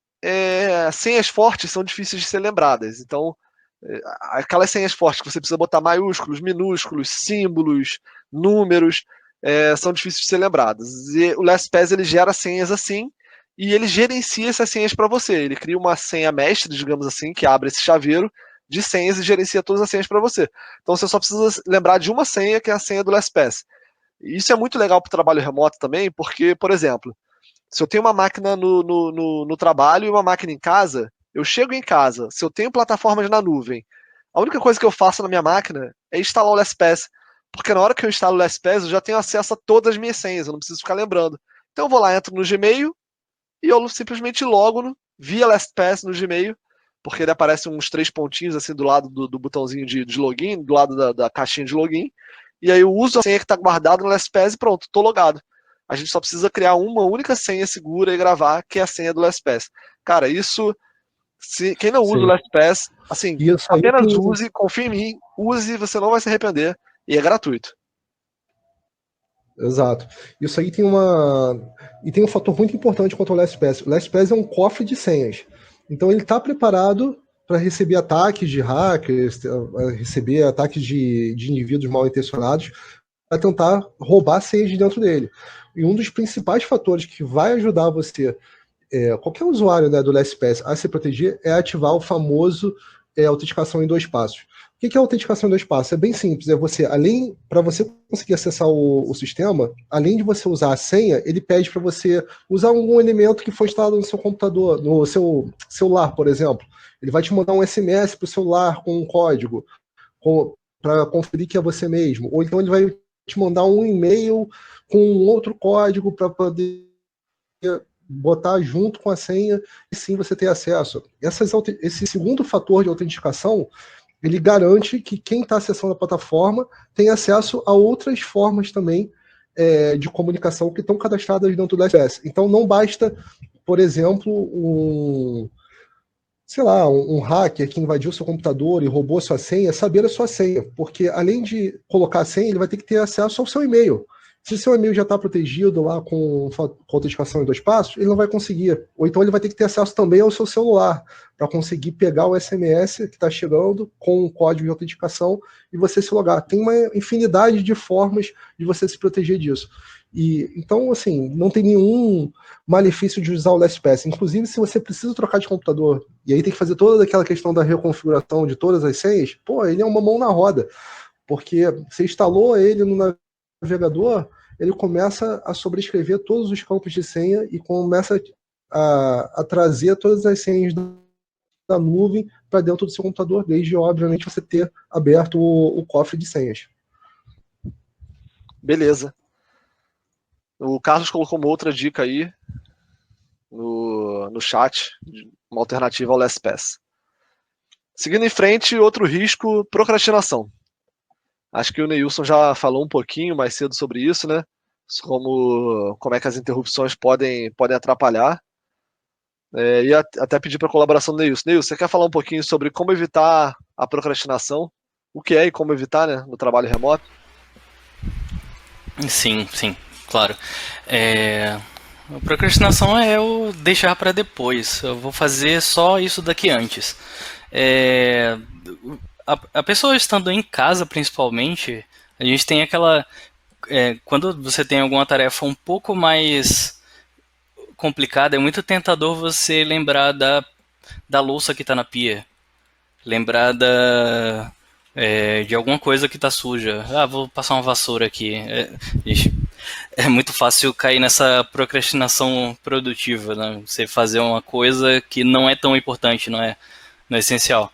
senhas fortes são difíceis de ser lembradas, então aquelas senhas fortes que você precisa botar maiúsculos, minúsculos, símbolos, números, são difíceis de ser lembradas. E o LastPass ele gera senhas assim e ele gerencia essas senhas para você. Ele cria uma senha mestre, digamos assim, que abre esse chaveiro de senhas e gerencia todas as senhas para você. Então você só precisa lembrar de uma senha, que é a senha do LastPass. Isso é muito legal para o trabalho remoto também, porque, por exemplo, se eu tenho uma máquina no trabalho e uma máquina em casa, eu chego em casa, se eu tenho plataformas na nuvem, a única coisa que eu faço na minha máquina é instalar o LastPass, porque na hora que eu instalo o LastPass, eu já tenho acesso a todas as minhas senhas, eu não preciso ficar lembrando. Então eu vou lá, entro no Gmail e eu simplesmente logo via LastPass no Gmail, porque ele aparece uns 3 pontinhos assim do lado do botãozinho de login, do lado da caixinha de login, e aí eu uso a senha que está guardada no LastPass e pronto, estou logado. A gente só precisa criar uma única senha segura e gravar, que é a senha do LastPass. Cara, isso, quem não usa o LastPass, assim, apenas use, confie em mim, use, você não vai se arrepender, e é gratuito. Exato. Isso aí tem um fator muito importante quanto ao LastPass. O LastPass é um cofre de senhas. Então ele está preparado para receber ataques de hackers, receber ataques de indivíduos mal intencionados, para tentar roubar senhas de dentro dele. E um dos principais fatores que vai ajudar você, qualquer usuário, né, do LastPass, a se proteger é ativar o famoso autenticação em 2 passos. O que é a autenticação em 2 passos? É bem simples. Para você conseguir acessar o sistema, além de você usar a senha, ele pede para você usar algum elemento que foi instalado no seu computador, no seu celular, por exemplo. Ele vai te mandar um SMS para o celular com um código, para conferir que é você mesmo. Ou então ele vai te mandar um e-mail com um outro código para poder botar junto com a senha e sim você ter acesso. Esse segundo fator de autenticação, ele garante que quem está acessando a plataforma tem acesso a outras formas também de comunicação que estão cadastradas dentro do LastPass. Então não basta, por exemplo, um hacker que invadiu seu computador e roubou sua senha, saber a sua senha, porque além de colocar a senha, ele vai ter que ter acesso ao seu e-mail. Se seu e-mail já está protegido lá com autenticação em 2 passos, ele não vai conseguir. Ou então ele vai ter que ter acesso também ao seu celular, para conseguir pegar o SMS que está chegando com o código de autenticação e você se logar. Tem uma infinidade de formas de você se proteger disso. Então, assim, não tem nenhum malefício de usar o LastPass. Inclusive, se você precisa trocar de computador e aí tem que fazer toda aquela questão da reconfiguração de todas as senhas, ele é uma mão na roda. Porque você instalou ele no navegador, ele começa a sobrescrever todos os campos de senha e começa a trazer todas as senhas da nuvem para dentro do seu computador, desde, obviamente, você ter aberto o cofre de senhas. Beleza. O Carlos colocou uma outra dica aí no chat, uma alternativa ao LastPass. Seguindo em frente, outro risco, procrastinação. Acho que o Neilson já falou um pouquinho mais cedo sobre isso, né? Como é que as interrupções podem atrapalhar. E até pedir para a colaboração do Neilson. Neilson, você quer falar um pouquinho sobre como evitar a procrastinação? O que é e como evitar, né, no trabalho remoto? Sim, claro. A procrastinação é o deixar para depois. Eu vou fazer só isso daqui antes. A pessoa estando em casa, principalmente, a gente tem aquela... quando você tem alguma tarefa um pouco mais complicada, é muito tentador você lembrar da louça que está na pia. Lembrar de alguma coisa que está suja. Vou passar uma vassoura aqui. É muito fácil cair nessa procrastinação produtiva, né? Você fazer uma coisa que não é tão importante, não é essencial.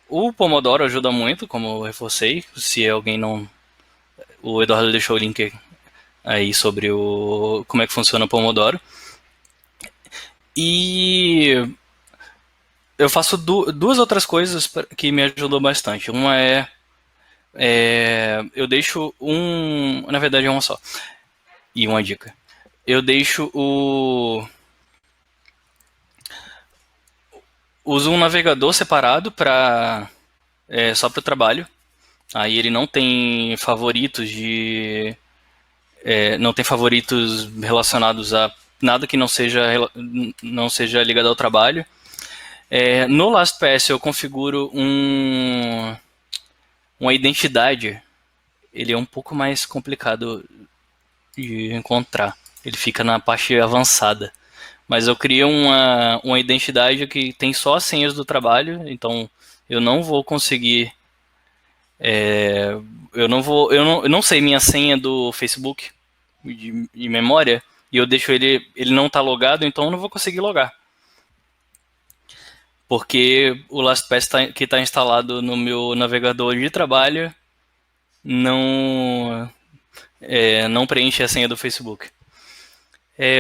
O Pomodoro ajuda muito, como eu reforcei. Se alguém não... O Eduardo deixou o link aí sobre como é que funciona o Pomodoro. E eu faço duas outras coisas que me ajudam bastante. Uma eu deixo na verdade é uma só. E uma dica. Eu deixo uso um navegador separado só para o trabalho. Aí ele não tem favoritos não tem favoritos relacionados a nada que não seja ligado ao trabalho. No LastPass eu configuro uma identidade. Ele é um pouco mais complicado de encontrar. Ele fica na parte avançada. Mas eu crio uma identidade que tem só as senhas do trabalho, então eu não vou conseguir... eu não sei minha senha do Facebook de memória, e eu deixo ele não tá logado, então eu não vou conseguir logar. Porque o LastPass que está instalado no meu navegador de trabalho não preenche a senha do Facebook.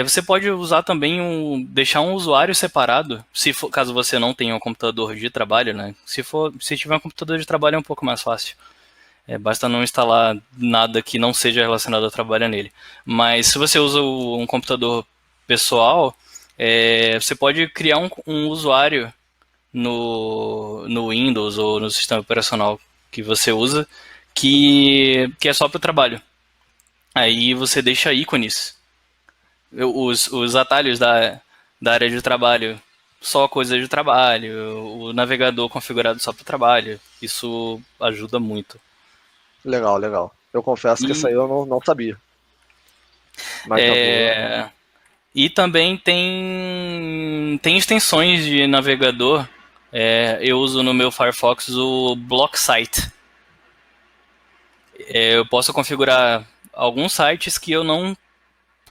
Você pode usar também deixar um usuário separado, caso você não tenha um computador de trabalho, né? Se tiver um computador de trabalho é um pouco mais fácil. Basta não instalar nada que não seja relacionado ao trabalho nele. Mas se você usa um computador pessoal, você pode criar um usuário no Windows ou no sistema operacional que você usa, que é só para o trabalho. Aí você deixa ícones, os atalhos da área de trabalho, só coisa de trabalho, o navegador configurado só para o trabalho. Isso ajuda muito. Legal, legal. Eu confesso que essa aí E, eu não sabia. Mas tá boa. e também tem extensões de navegador. Eu uso no meu Firefox o Block Site. Eu posso configurar alguns sites que eu não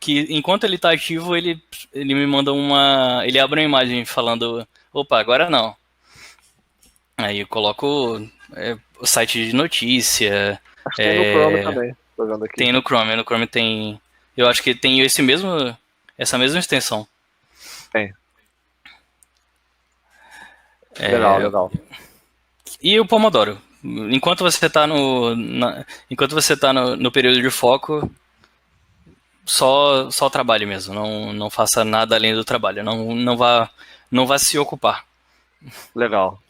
que enquanto ele está ativo, ele me manda ele abre uma imagem falando, opa, agora não. Aí eu coloco o site de notícia, Acho que tem no Chrome também. Tô vendo aqui. tem no Chrome tem, eu acho que tem essa mesma extensão. Tem. Legal, legal. E o Pomodoro. Enquanto você está no período de foco, só trabalhe mesmo. Não faça nada além do trabalho. Não vá se ocupar. Legal.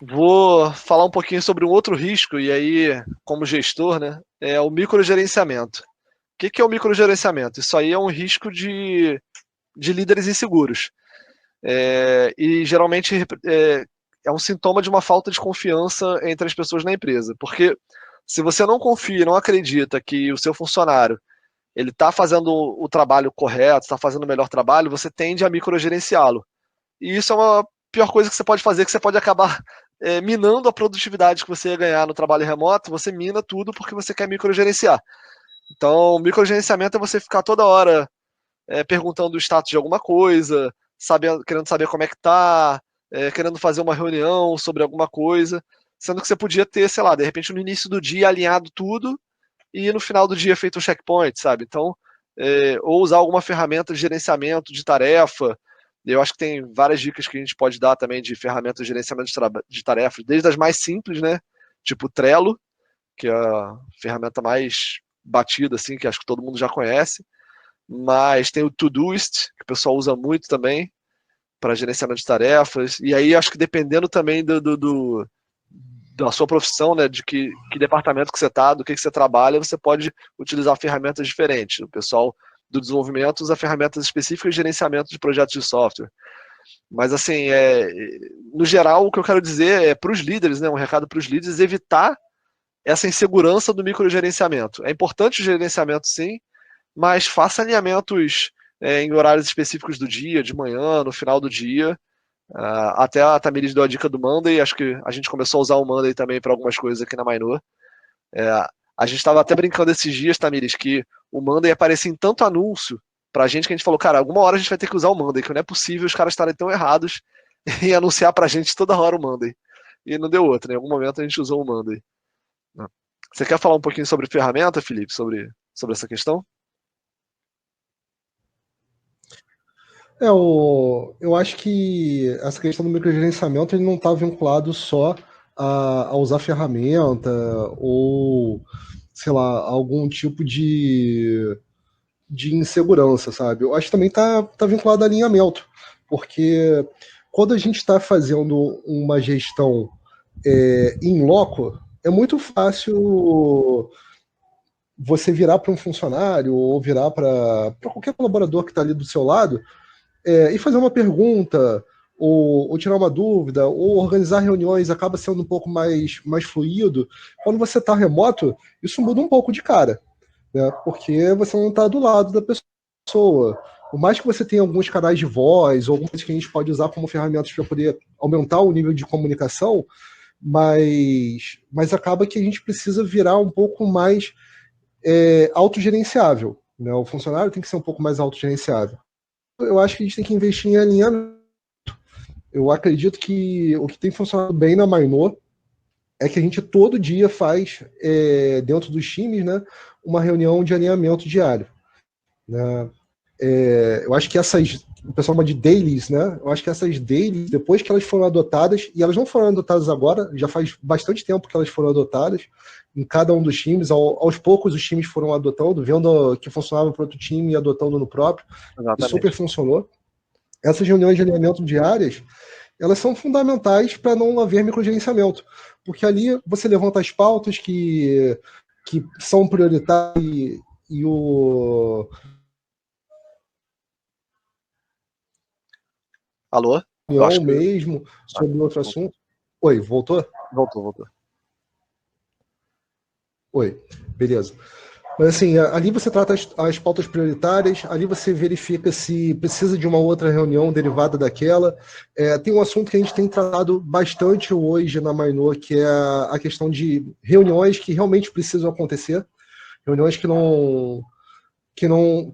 Vou falar um pouquinho sobre um outro risco, e aí, como gestor, né, é o microgerenciamento. O que é o microgerenciamento? Isso aí é um risco de líderes inseguros. E geralmente é um sintoma de uma falta de confiança entre as pessoas na empresa. Porque se você não confia, não acredita que o seu funcionário ele está fazendo o trabalho correto, está fazendo o melhor trabalho, você tende a microgerenciá-lo. E isso é uma pior coisa que você pode fazer, que você pode acabar minando a produtividade que você ia ganhar no trabalho remoto, você mina tudo porque você quer microgerenciar. Então, microgerenciamento é você ficar toda hora perguntando o status de alguma coisa, querendo saber como é que tá, querendo fazer uma reunião sobre alguma coisa, sendo que você podia ter, sei lá, de repente no início do dia alinhado tudo e no final do dia feito um checkpoint, sabe? Então, ou usar alguma ferramenta de gerenciamento de tarefa. Eu acho que tem várias dicas que a gente pode dar também de ferramentas de gerenciamento de tarefas, desde as mais simples, né? Tipo o Trello, que é a ferramenta mais batida, assim, que acho que todo mundo já conhece. Mas tem o Todoist, que o pessoal usa muito também para gerenciamento de tarefas. E aí acho que dependendo também da sua profissão, né, de que departamento que você está, do que você trabalha, você pode utilizar ferramentas diferentes. O pessoal do desenvolvimento usa ferramentas específicas de gerenciamento de projetos de software. Mas, assim, no geral, o que eu quero dizer é para os líderes, né, um recado para os líderes, evitar essa insegurança do microgerenciamento. É importante o gerenciamento, sim, mas faça alinhamentos em horários específicos do dia, de manhã, no final do dia. Até a Tamiris deu a dica do Monday, acho que a gente começou a usar o Monday também para algumas coisas aqui na Mainô. A gente estava até brincando esses dias, Tamiris, que o Monday aparecia em tanto anúncio pra gente que a gente falou, cara, alguma hora a gente vai ter que usar o Monday, que não é possível os caras estarem tão errados em anunciar pra gente toda hora o Monday. E não deu outra, em algum momento a gente usou o Monday. Você quer falar um pouquinho sobre ferramenta, Felipe, sobre essa questão? Eu acho que essa questão do microgerenciamento ele não está vinculado só a usar ferramenta ou, sei lá, algum tipo de insegurança, sabe? Eu acho que também tá vinculado a alinhamento, porque quando a gente está fazendo uma gestão em loco, é muito fácil você virar para um funcionário ou virar para qualquer colaborador que está ali do seu lado e fazer uma pergunta, ou tirar uma dúvida, ou organizar reuniões acaba sendo um pouco mais fluido. Quando você está remoto, isso muda um pouco de cara, né? Porque você não está do lado da pessoa. Por mais que você tenha alguns canais de voz, ou algumas que a gente pode usar como ferramentas para poder aumentar o nível de comunicação, mas acaba que a gente precisa virar um pouco mais autogerenciável, né? O funcionário tem que ser um pouco mais autogerenciável. Eu acho que a gente tem que investir em alinhamento. Eu acredito que o que tem funcionado bem na Mainô é que a gente todo dia faz, dentro dos times, né, uma reunião de alinhamento diário. Né? Eu acho que o pessoal chama de dailies, né? Eu acho que essas dailies, depois que elas foram adotadas, e elas não foram adotadas agora, já faz bastante tempo que elas foram adotadas, em cada um dos times, aos poucos os times foram adotando, vendo que funcionava para outro time e adotando no próprio. Exatamente. E super funcionou. Essas reuniões de alinhamento diárias, elas são fundamentais para não haver microgerenciamento, porque ali você levanta as pautas que que são prioritários e o... Alô? Eu acho que... mesmo sobre outro assunto. Oi, voltou? Voltou. Oi, beleza. Mas assim, ali você trata as pautas prioritárias, ali você verifica se precisa de uma outra reunião derivada daquela. Tem um assunto que a gente tem tratado bastante hoje na Mainô, que é a questão de reuniões que realmente precisam acontecer, reuniões que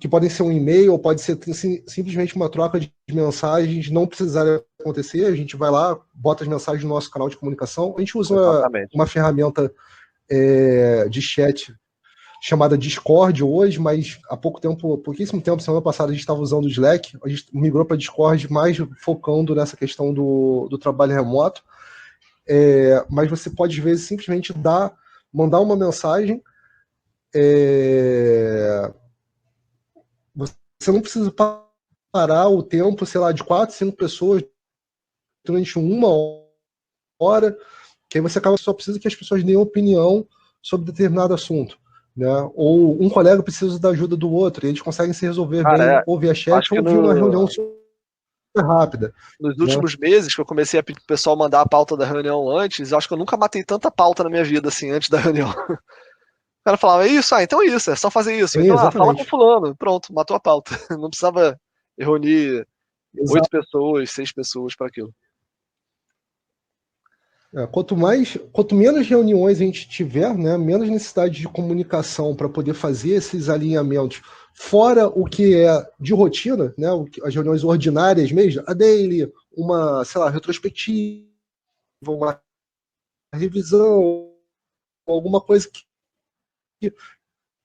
podem ser um e-mail ou pode ser simplesmente uma troca de mensagens, não precisar acontecer, a gente vai lá, bota as mensagens no nosso canal de comunicação, a gente usa uma ferramenta de chat chamada Discord hoje, mas há pouquíssimo tempo, semana passada, a gente estava usando o Slack, a gente migrou para Discord mais focando nessa questão do trabalho remoto, mas você pode, às vezes, simplesmente mandar uma mensagem, você não precisa parar o tempo, sei lá, de 4, 5 pessoas durante uma hora, que aí você só precisa que as pessoas deem opinião sobre determinado assunto. Né? Ou um colega precisa da ajuda do outro, e eles conseguem se resolver bem ou via chat ou via uma reunião super rápida. Nos últimos meses que eu comecei a pedir pro pessoal mandar a pauta da reunião antes, eu acho que eu nunca matei tanta pauta na minha vida assim antes da reunião. O cara falava, é isso, então é isso, é só fazer isso. Então, fala com fulano, pronto, matou a pauta. Não precisava reunir 8 pessoas, 6 pessoas para aquilo. Quanto menos reuniões a gente tiver, né, menos necessidade de comunicação para poder fazer esses alinhamentos, fora o que é de rotina, né, as reuniões ordinárias mesmo, a daily, uma, sei lá, retrospectiva, uma revisão, alguma coisa que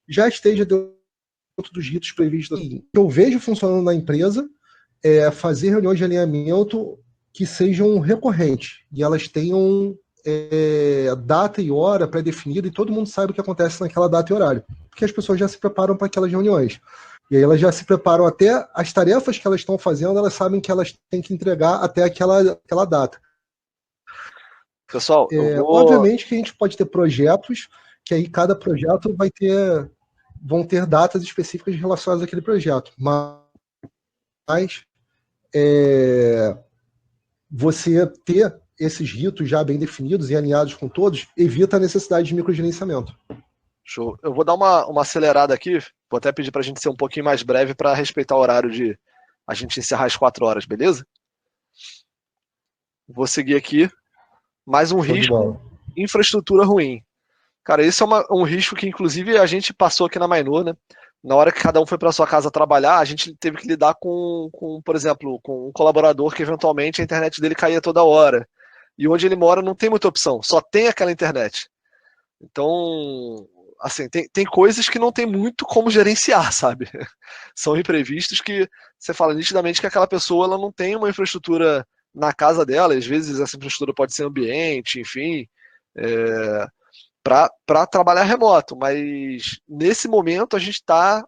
já esteja dentro dos ritos previstos. O que eu vejo funcionando na empresa é fazer reuniões de alinhamento que sejam recorrentes e elas tenham data e hora pré-definida e todo mundo sabe o que acontece naquela data e horário, porque as pessoas já se preparam para aquelas reuniões. E aí elas já se preparam até as tarefas que elas estão fazendo, elas sabem que elas têm que entregar até aquela data. Pessoal, obviamente que a gente pode ter projetos que aí cada projeto vão ter datas específicas relacionadas àquele projeto, mas você ter esses ritos já bem definidos e alinhados com todos evita a necessidade de microgerenciamento. Show. Eu vou dar uma acelerada aqui, vou até pedir para a gente ser um pouquinho mais breve para respeitar o horário de a gente encerrar às 4 horas, beleza? Vou seguir aqui. Mais um risco, infraestrutura ruim. Cara, esse é um risco que, inclusive, a gente passou aqui na Mainô, né? Na hora que cada um foi para sua casa trabalhar, a gente teve que lidar com, por exemplo, com um colaborador que, eventualmente, a internet dele caía toda hora. E onde ele mora não tem muita opção, só tem aquela internet. Então, assim, tem coisas que não tem muito como gerenciar, sabe? São imprevistos que você fala nitidamente que aquela pessoa ela não tem uma infraestrutura na casa dela, às vezes essa infraestrutura pode ser ambiente, enfim, para trabalhar remoto, mas nesse momento a gente está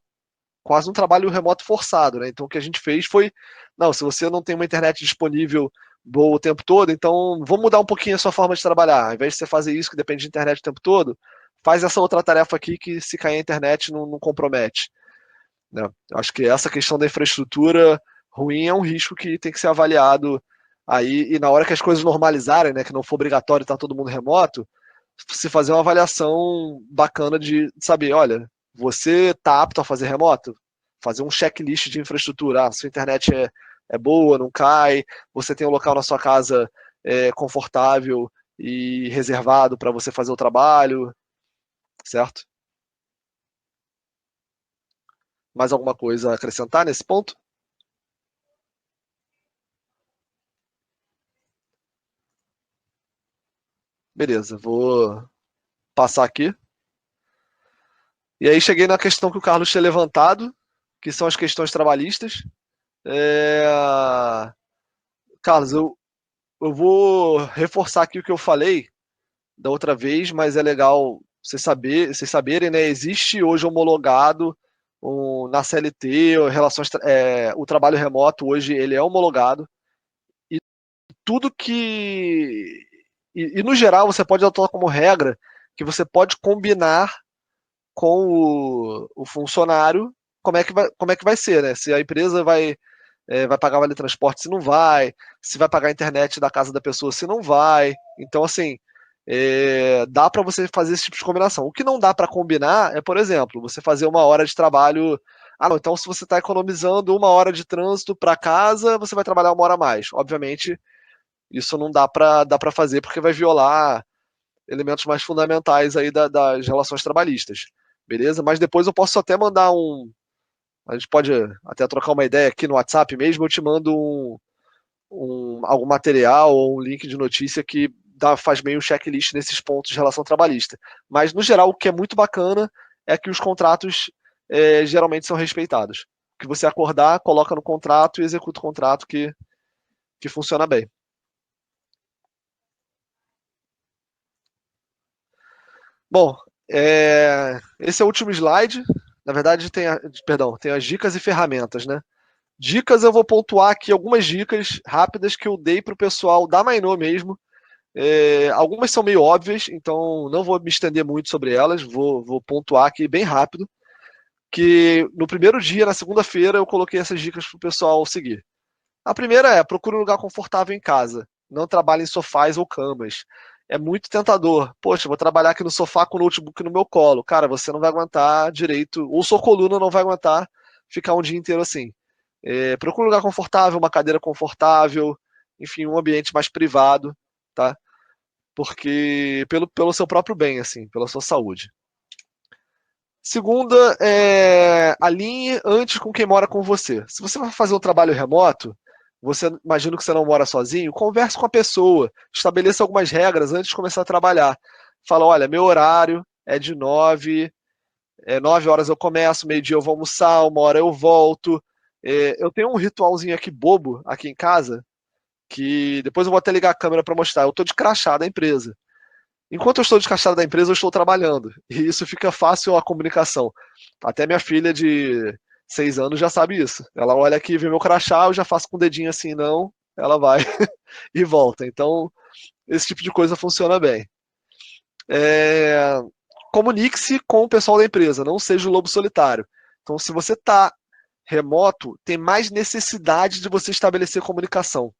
quase um trabalho remoto forçado, né? Então o que a gente fez foi, não, se você não tem uma internet disponível boa o tempo todo, então vamos mudar um pouquinho a sua forma de trabalhar. Ao invés de você fazer isso que depende de internet o tempo todo, faz essa outra tarefa aqui que se cair a internet não compromete. Né? Eu acho que essa questão da infraestrutura ruim é um risco que tem que ser avaliado aí, e na hora que as coisas normalizarem, né, que não for obrigatório estar todo mundo remoto, se fazer uma avaliação bacana de saber, olha, você está apto a fazer remoto? Fazer um checklist de infraestrutura. Sua internet é boa, não cai, você tem um local na sua casa confortável e reservado para você fazer o trabalho, certo? Mais alguma coisa a acrescentar nesse ponto? Beleza, vou passar aqui. E aí cheguei na questão que o Carlos tinha levantado, que são as questões trabalhistas. Carlos, eu vou reforçar aqui o que eu falei da outra vez, mas é legal vocês saberem, né? Existe hoje homologado na CLT, o trabalho remoto hoje ele é homologado. E tudo que... E no geral você pode adotar como regra que você pode combinar com o funcionário como é que vai ser, né? Se a empresa vai pagar vale transporte, se não vai, se vai pagar a internet da casa da pessoa, se não vai. Então, assim, dá para você fazer esse tipo de combinação. O que não dá para combinar é, por exemplo, você fazer uma hora de trabalho. Ah, não, então se você está economizando uma hora de trânsito para casa, você vai trabalhar uma hora a mais. Obviamente, isso não dá para fazer porque vai violar elementos mais fundamentais aí das relações trabalhistas. Beleza? Mas depois eu posso até mandar a gente pode até trocar uma ideia aqui no WhatsApp mesmo, eu te mando algum material ou um link de notícia que faz meio um checklist nesses pontos de relação trabalhista. Mas, no geral, o que é muito bacana é que os contratos geralmente são respeitados. O que você acordar, coloca no contrato e executa o contrato que funciona bem. Bom, esse é o último slide. Na verdade, tem as dicas e ferramentas, né? Dicas, eu vou pontuar aqui algumas dicas rápidas que eu dei para o pessoal da Mainô mesmo. Algumas são meio óbvias, então não vou me estender muito sobre elas, vou pontuar aqui bem rápido, que no primeiro dia, na segunda-feira, eu coloquei essas dicas para o pessoal seguir. A primeira é, procure um lugar confortável em casa, não trabalhe em sofás ou camas. É muito tentador. Poxa, vou trabalhar aqui no sofá com o notebook no meu colo. Cara, você não vai aguentar direito, ou sua coluna não vai aguentar ficar um dia inteiro assim. Procure um lugar confortável, uma cadeira confortável, enfim, um ambiente mais privado, tá? Porque pelo seu próprio bem, assim, pela sua saúde. Segunda, alinhe antes com quem mora com você. Se você vai fazer um trabalho remoto, imagino que você não mora sozinho, converse com a pessoa, estabeleça algumas regras antes de começar a trabalhar. Fala, olha, meu horário é de 9 horas eu começo, meio-dia eu vou almoçar, 1 hora eu volto. Eu tenho um ritualzinho aqui bobo, aqui em casa, que depois eu vou até ligar a câmera para mostrar. Eu estou de crachá da empresa. Enquanto eu estou de crachá da empresa, eu estou trabalhando. E isso fica fácil a comunicação. Até minha filha de 6 anos já sabe isso. Ela olha aqui, vê meu crachá, eu já faço com o dedinho assim, não, ela vai e volta. Então, esse tipo de coisa funciona bem. Comunique-se com o pessoal da empresa, não seja o lobo solitário. Então, se você está remoto, tem mais necessidade de você estabelecer comunicação.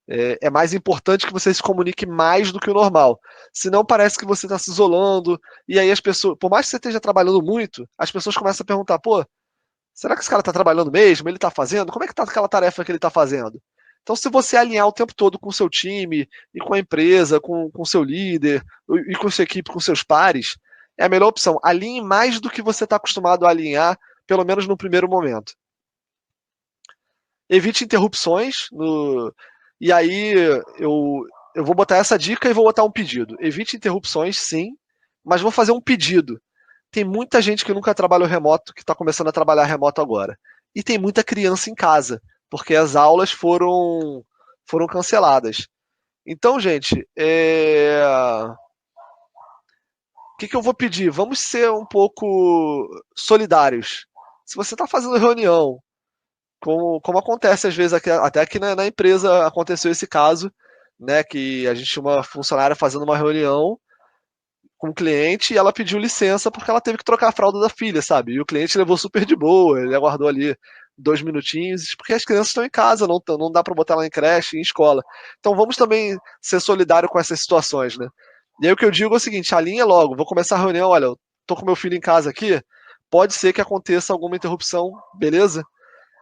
É mais importante que você se comunique mais do que o normal. Senão parece que você está se isolando, e aí as pessoas, por mais que você esteja trabalhando muito, as pessoas começam a perguntar, pô, será que esse cara está trabalhando mesmo? Ele está fazendo? Como é que está aquela tarefa que ele está fazendo? Então, se você alinhar o tempo todo com o seu time, e com a empresa, com o seu líder, e com a sua equipe, com seus pares, é a melhor opção. Alinhe mais do que você está acostumado a alinhar, pelo menos no primeiro momento. Evite interrupções. E aí, eu vou botar essa dica e vou botar um pedido. Evite interrupções, sim, mas vou fazer um pedido. Tem muita gente que nunca trabalhou remoto, que está começando a trabalhar remoto agora. E tem muita criança em casa, porque as aulas foram canceladas. Então, gente, o que eu vou pedir? Vamos ser um pouco solidários. Se você está fazendo reunião, como acontece às vezes, até aqui na empresa aconteceu esse caso, né, que a gente tinha uma funcionária fazendo uma reunião com o cliente e ela pediu licença porque ela teve que trocar a fralda da filha, sabe? E o cliente levou super de boa, ele aguardou ali 2 minutinhos, porque as crianças estão em casa, não dá para botar ela em creche, em escola. Então vamos também ser solidários com essas situações, né? E aí o que eu digo é o seguinte, alinha logo, vou começar a reunião, olha, eu tô com meu filho em casa aqui, pode ser que aconteça alguma interrupção, beleza?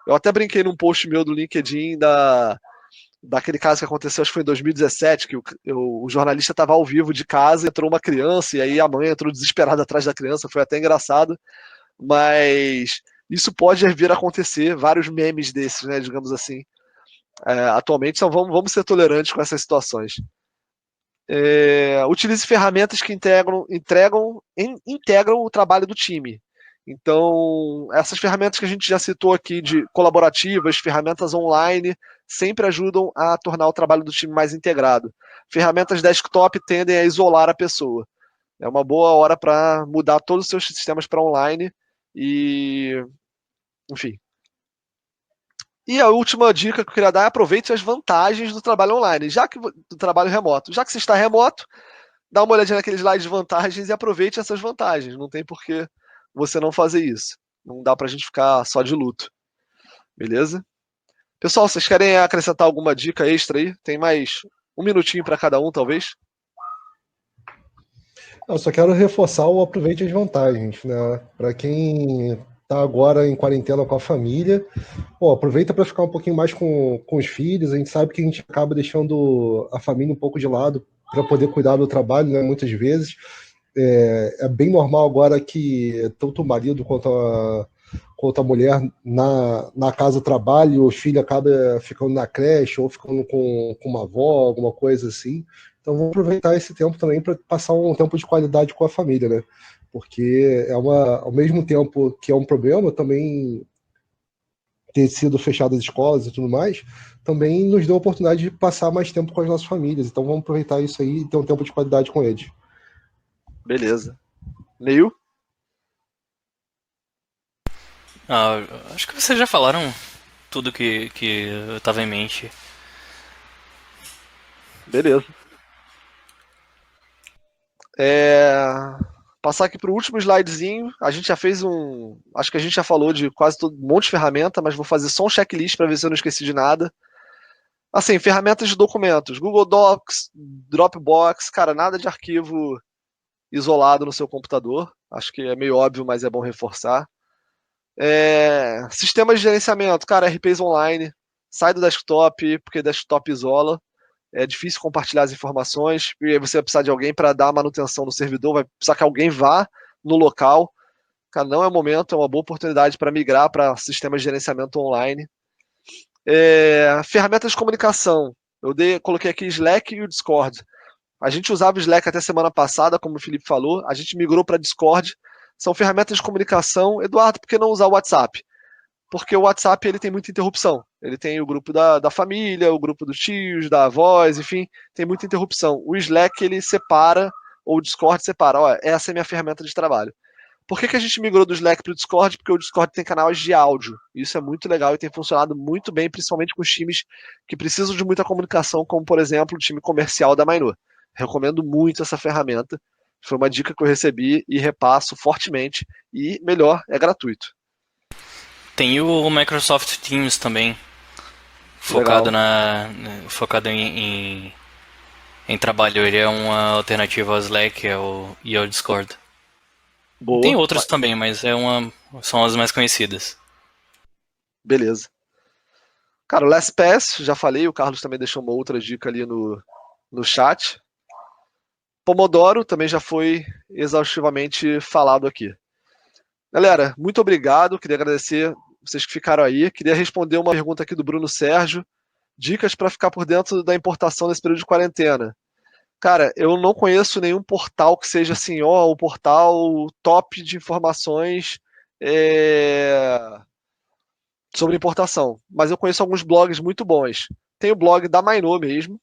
Eu até brinquei num post meu do LinkedIn daquele caso que aconteceu, acho que foi em 2017, que o jornalista estava ao vivo de casa, entrou uma criança, e aí a mãe entrou desesperada atrás da criança, foi até engraçado, mas isso pode vir a acontecer, vários memes desses, né, digamos assim, atualmente, então vamos ser tolerantes com essas situações. Utilize ferramentas que integram o trabalho do time. Então, essas ferramentas que a gente já citou aqui, de colaborativas, ferramentas online, sempre ajudam a tornar o trabalho do time mais integrado. Ferramentas desktop tendem a isolar a pessoa. É uma boa hora para mudar todos os seus sistemas para online e, enfim. E a última dica que eu queria dar é aproveite as vantagens do trabalho online, do trabalho remoto. Já que você está remoto, dá uma olhadinha naquele slide de vantagens e aproveite essas vantagens. Não tem por que você não fazer isso. Não dá pra gente ficar só de luto. Beleza? Pessoal, vocês querem acrescentar alguma dica extra aí? Tem mais um minutinho para cada um, talvez? Eu só quero reforçar o aproveite as vantagens, né? Para quem está agora em quarentena com a família, pô, aproveita para ficar um pouquinho mais com os filhos. A gente sabe que a gente acaba deixando a família um pouco de lado para poder cuidar do trabalho, né? Muitas vezes. É bem normal agora que tanto o marido quanto a mulher na casa trabalha e o filho acaba ficando na creche ou ficando com uma avó, alguma coisa assim. Então vamos aproveitar esse tempo também para passar um tempo de qualidade com a família, né? Porque ao mesmo tempo que é um problema, também ter sido fechadas as escolas e tudo mais, também nos deu a oportunidade de passar mais tempo com as nossas famílias. Então vamos aproveitar isso aí e ter um tempo de qualidade com eles. Beleza. Neil? Acho que vocês já falaram tudo que eu tava em mente. Beleza. Passar aqui para o último slidezinho. A gente já fez um. Acho que a gente já falou de quase todo um monte de ferramenta, mas vou fazer só um checklist para ver se eu não esqueci de nada. Assim, ferramentas de documentos. Google Docs, Dropbox, cara, nada de arquivo isolado no seu computador. Acho que é meio óbvio, mas é bom reforçar. Sistemas de gerenciamento, cara, RPs online. Sai do desktop, porque desktop isola. É difícil compartilhar as informações, e aí você vai precisar de alguém para dar a manutenção no servidor, vai precisar que alguém vá no local. Cara, não é o momento, é uma boa oportunidade para migrar para sistemas de gerenciamento online. Ferramentas de comunicação. Coloquei aqui Slack e o Discord. A gente usava o Slack até semana passada, como o Felipe falou, a gente migrou para Discord. São ferramentas de comunicação. Eduardo, por que não usar o WhatsApp? Porque o WhatsApp ele tem muita interrupção. Ele tem o grupo da família, o grupo dos tios, da avós, enfim, tem muita interrupção. O Slack ele separa, ou o Discord separa, ó, essa é a minha ferramenta de trabalho. Por que a gente migrou do Slack para o Discord? Porque o Discord tem canais de áudio. Isso é muito legal e tem funcionado muito bem, principalmente com os times que precisam de muita comunicação, como, por exemplo, o time comercial da Mainô. Recomendo muito essa ferramenta. Foi uma dica que eu recebi e repasso fortemente. E, melhor, é gratuito. Tem o Microsoft Teams também, Legal. focado em trabalho. Ele é uma alternativa ao Slack e ao Discord. Tem Boa. outros também, mas são as mais conhecidas. Beleza. Cara, o LastPass, já falei, o Carlos também deixou uma outra dica ali no chat. Pomodoro também já foi exaustivamente falado aqui. Galera, muito obrigado. Queria agradecer vocês que ficaram aí. Queria responder uma pergunta aqui do Bruno Sérgio. Dicas para ficar por dentro da importação nesse período de quarentena. Cara, eu não conheço nenhum portal que seja assim, ó, o portal top de informações sobre importação. Mas eu conheço alguns blogs muito bons. Tem o blog da Mainô mesmo,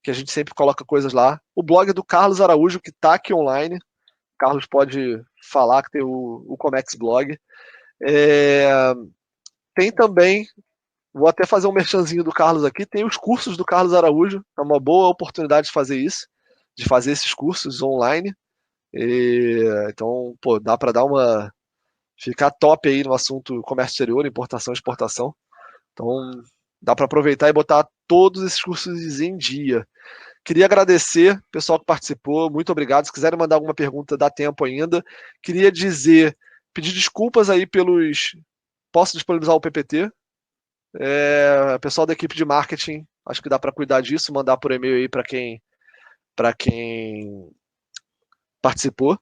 que a gente sempre coloca coisas lá. O blog do Carlos Araújo, que está aqui online. O Carlos pode falar que tem o Comex Blog. Tem também, vou até fazer um merchanzinho do Carlos aqui, tem os cursos do Carlos Araújo. É uma boa oportunidade de fazer isso, de fazer esses cursos online. Então, pô, dá para dar uma ficar top aí no assunto comércio exterior, importação e exportação. Então, dá para aproveitar e botar todos esses cursos em dia. Queria agradecer o pessoal que participou, muito obrigado. Se quiserem mandar alguma pergunta, dá tempo ainda. Queria pedir desculpas aí Posso disponibilizar o PPT? Pessoal da equipe de marketing, acho que dá para cuidar disso, mandar por e-mail aí para quem participou.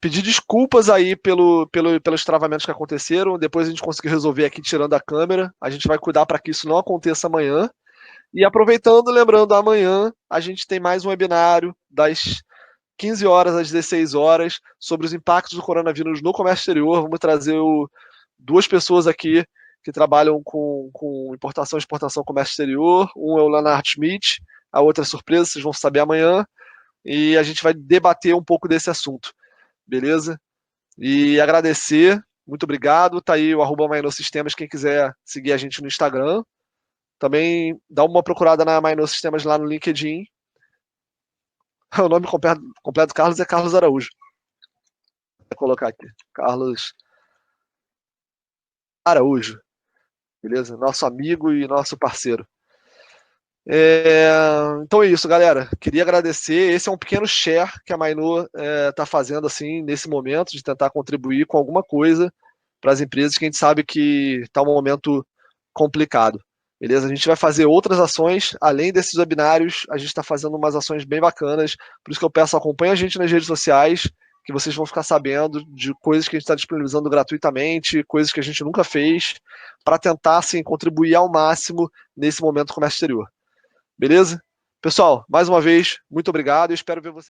Pedir desculpas aí pelos travamentos que aconteceram. Depois a gente conseguiu resolver aqui tirando a câmera. A gente vai cuidar para que isso não aconteça amanhã. E aproveitando, lembrando, amanhã a gente tem mais um webinário das 15 horas às 16 horas sobre os impactos do coronavírus no comércio exterior. Vamos trazer duas pessoas aqui que trabalham com importação, exportação, comércio exterior. Um é o Leonard Schmidt, a outra é surpresa, vocês vão saber amanhã. E a gente vai debater um pouco desse assunto. Beleza? E agradecer, muito obrigado. Tá aí o @mainosistemas, quem quiser seguir a gente no Instagram. Também dá uma procurada na Mainosistemas lá no LinkedIn. O nome completo do Carlos é Carlos Araújo. colocar aqui. Carlos Araújo. Beleza? Nosso amigo e nosso parceiro. Então é isso, galera. Queria agradecer. Esse é um pequeno share que a Mainô está fazendo assim nesse momento, de tentar contribuir com alguma coisa para as empresas que a gente sabe que está um momento complicado. Beleza? A gente vai fazer outras ações, além desses webinários, a gente está fazendo umas ações bem bacanas. Por isso que eu peço, acompanhe a gente nas redes sociais, que vocês vão ficar sabendo de coisas que a gente está disponibilizando gratuitamente, coisas que a gente nunca fez, para tentar assim, contribuir ao máximo nesse momento do comércio exterior. Beleza? Pessoal, mais uma vez, muito obrigado e espero ver vocês.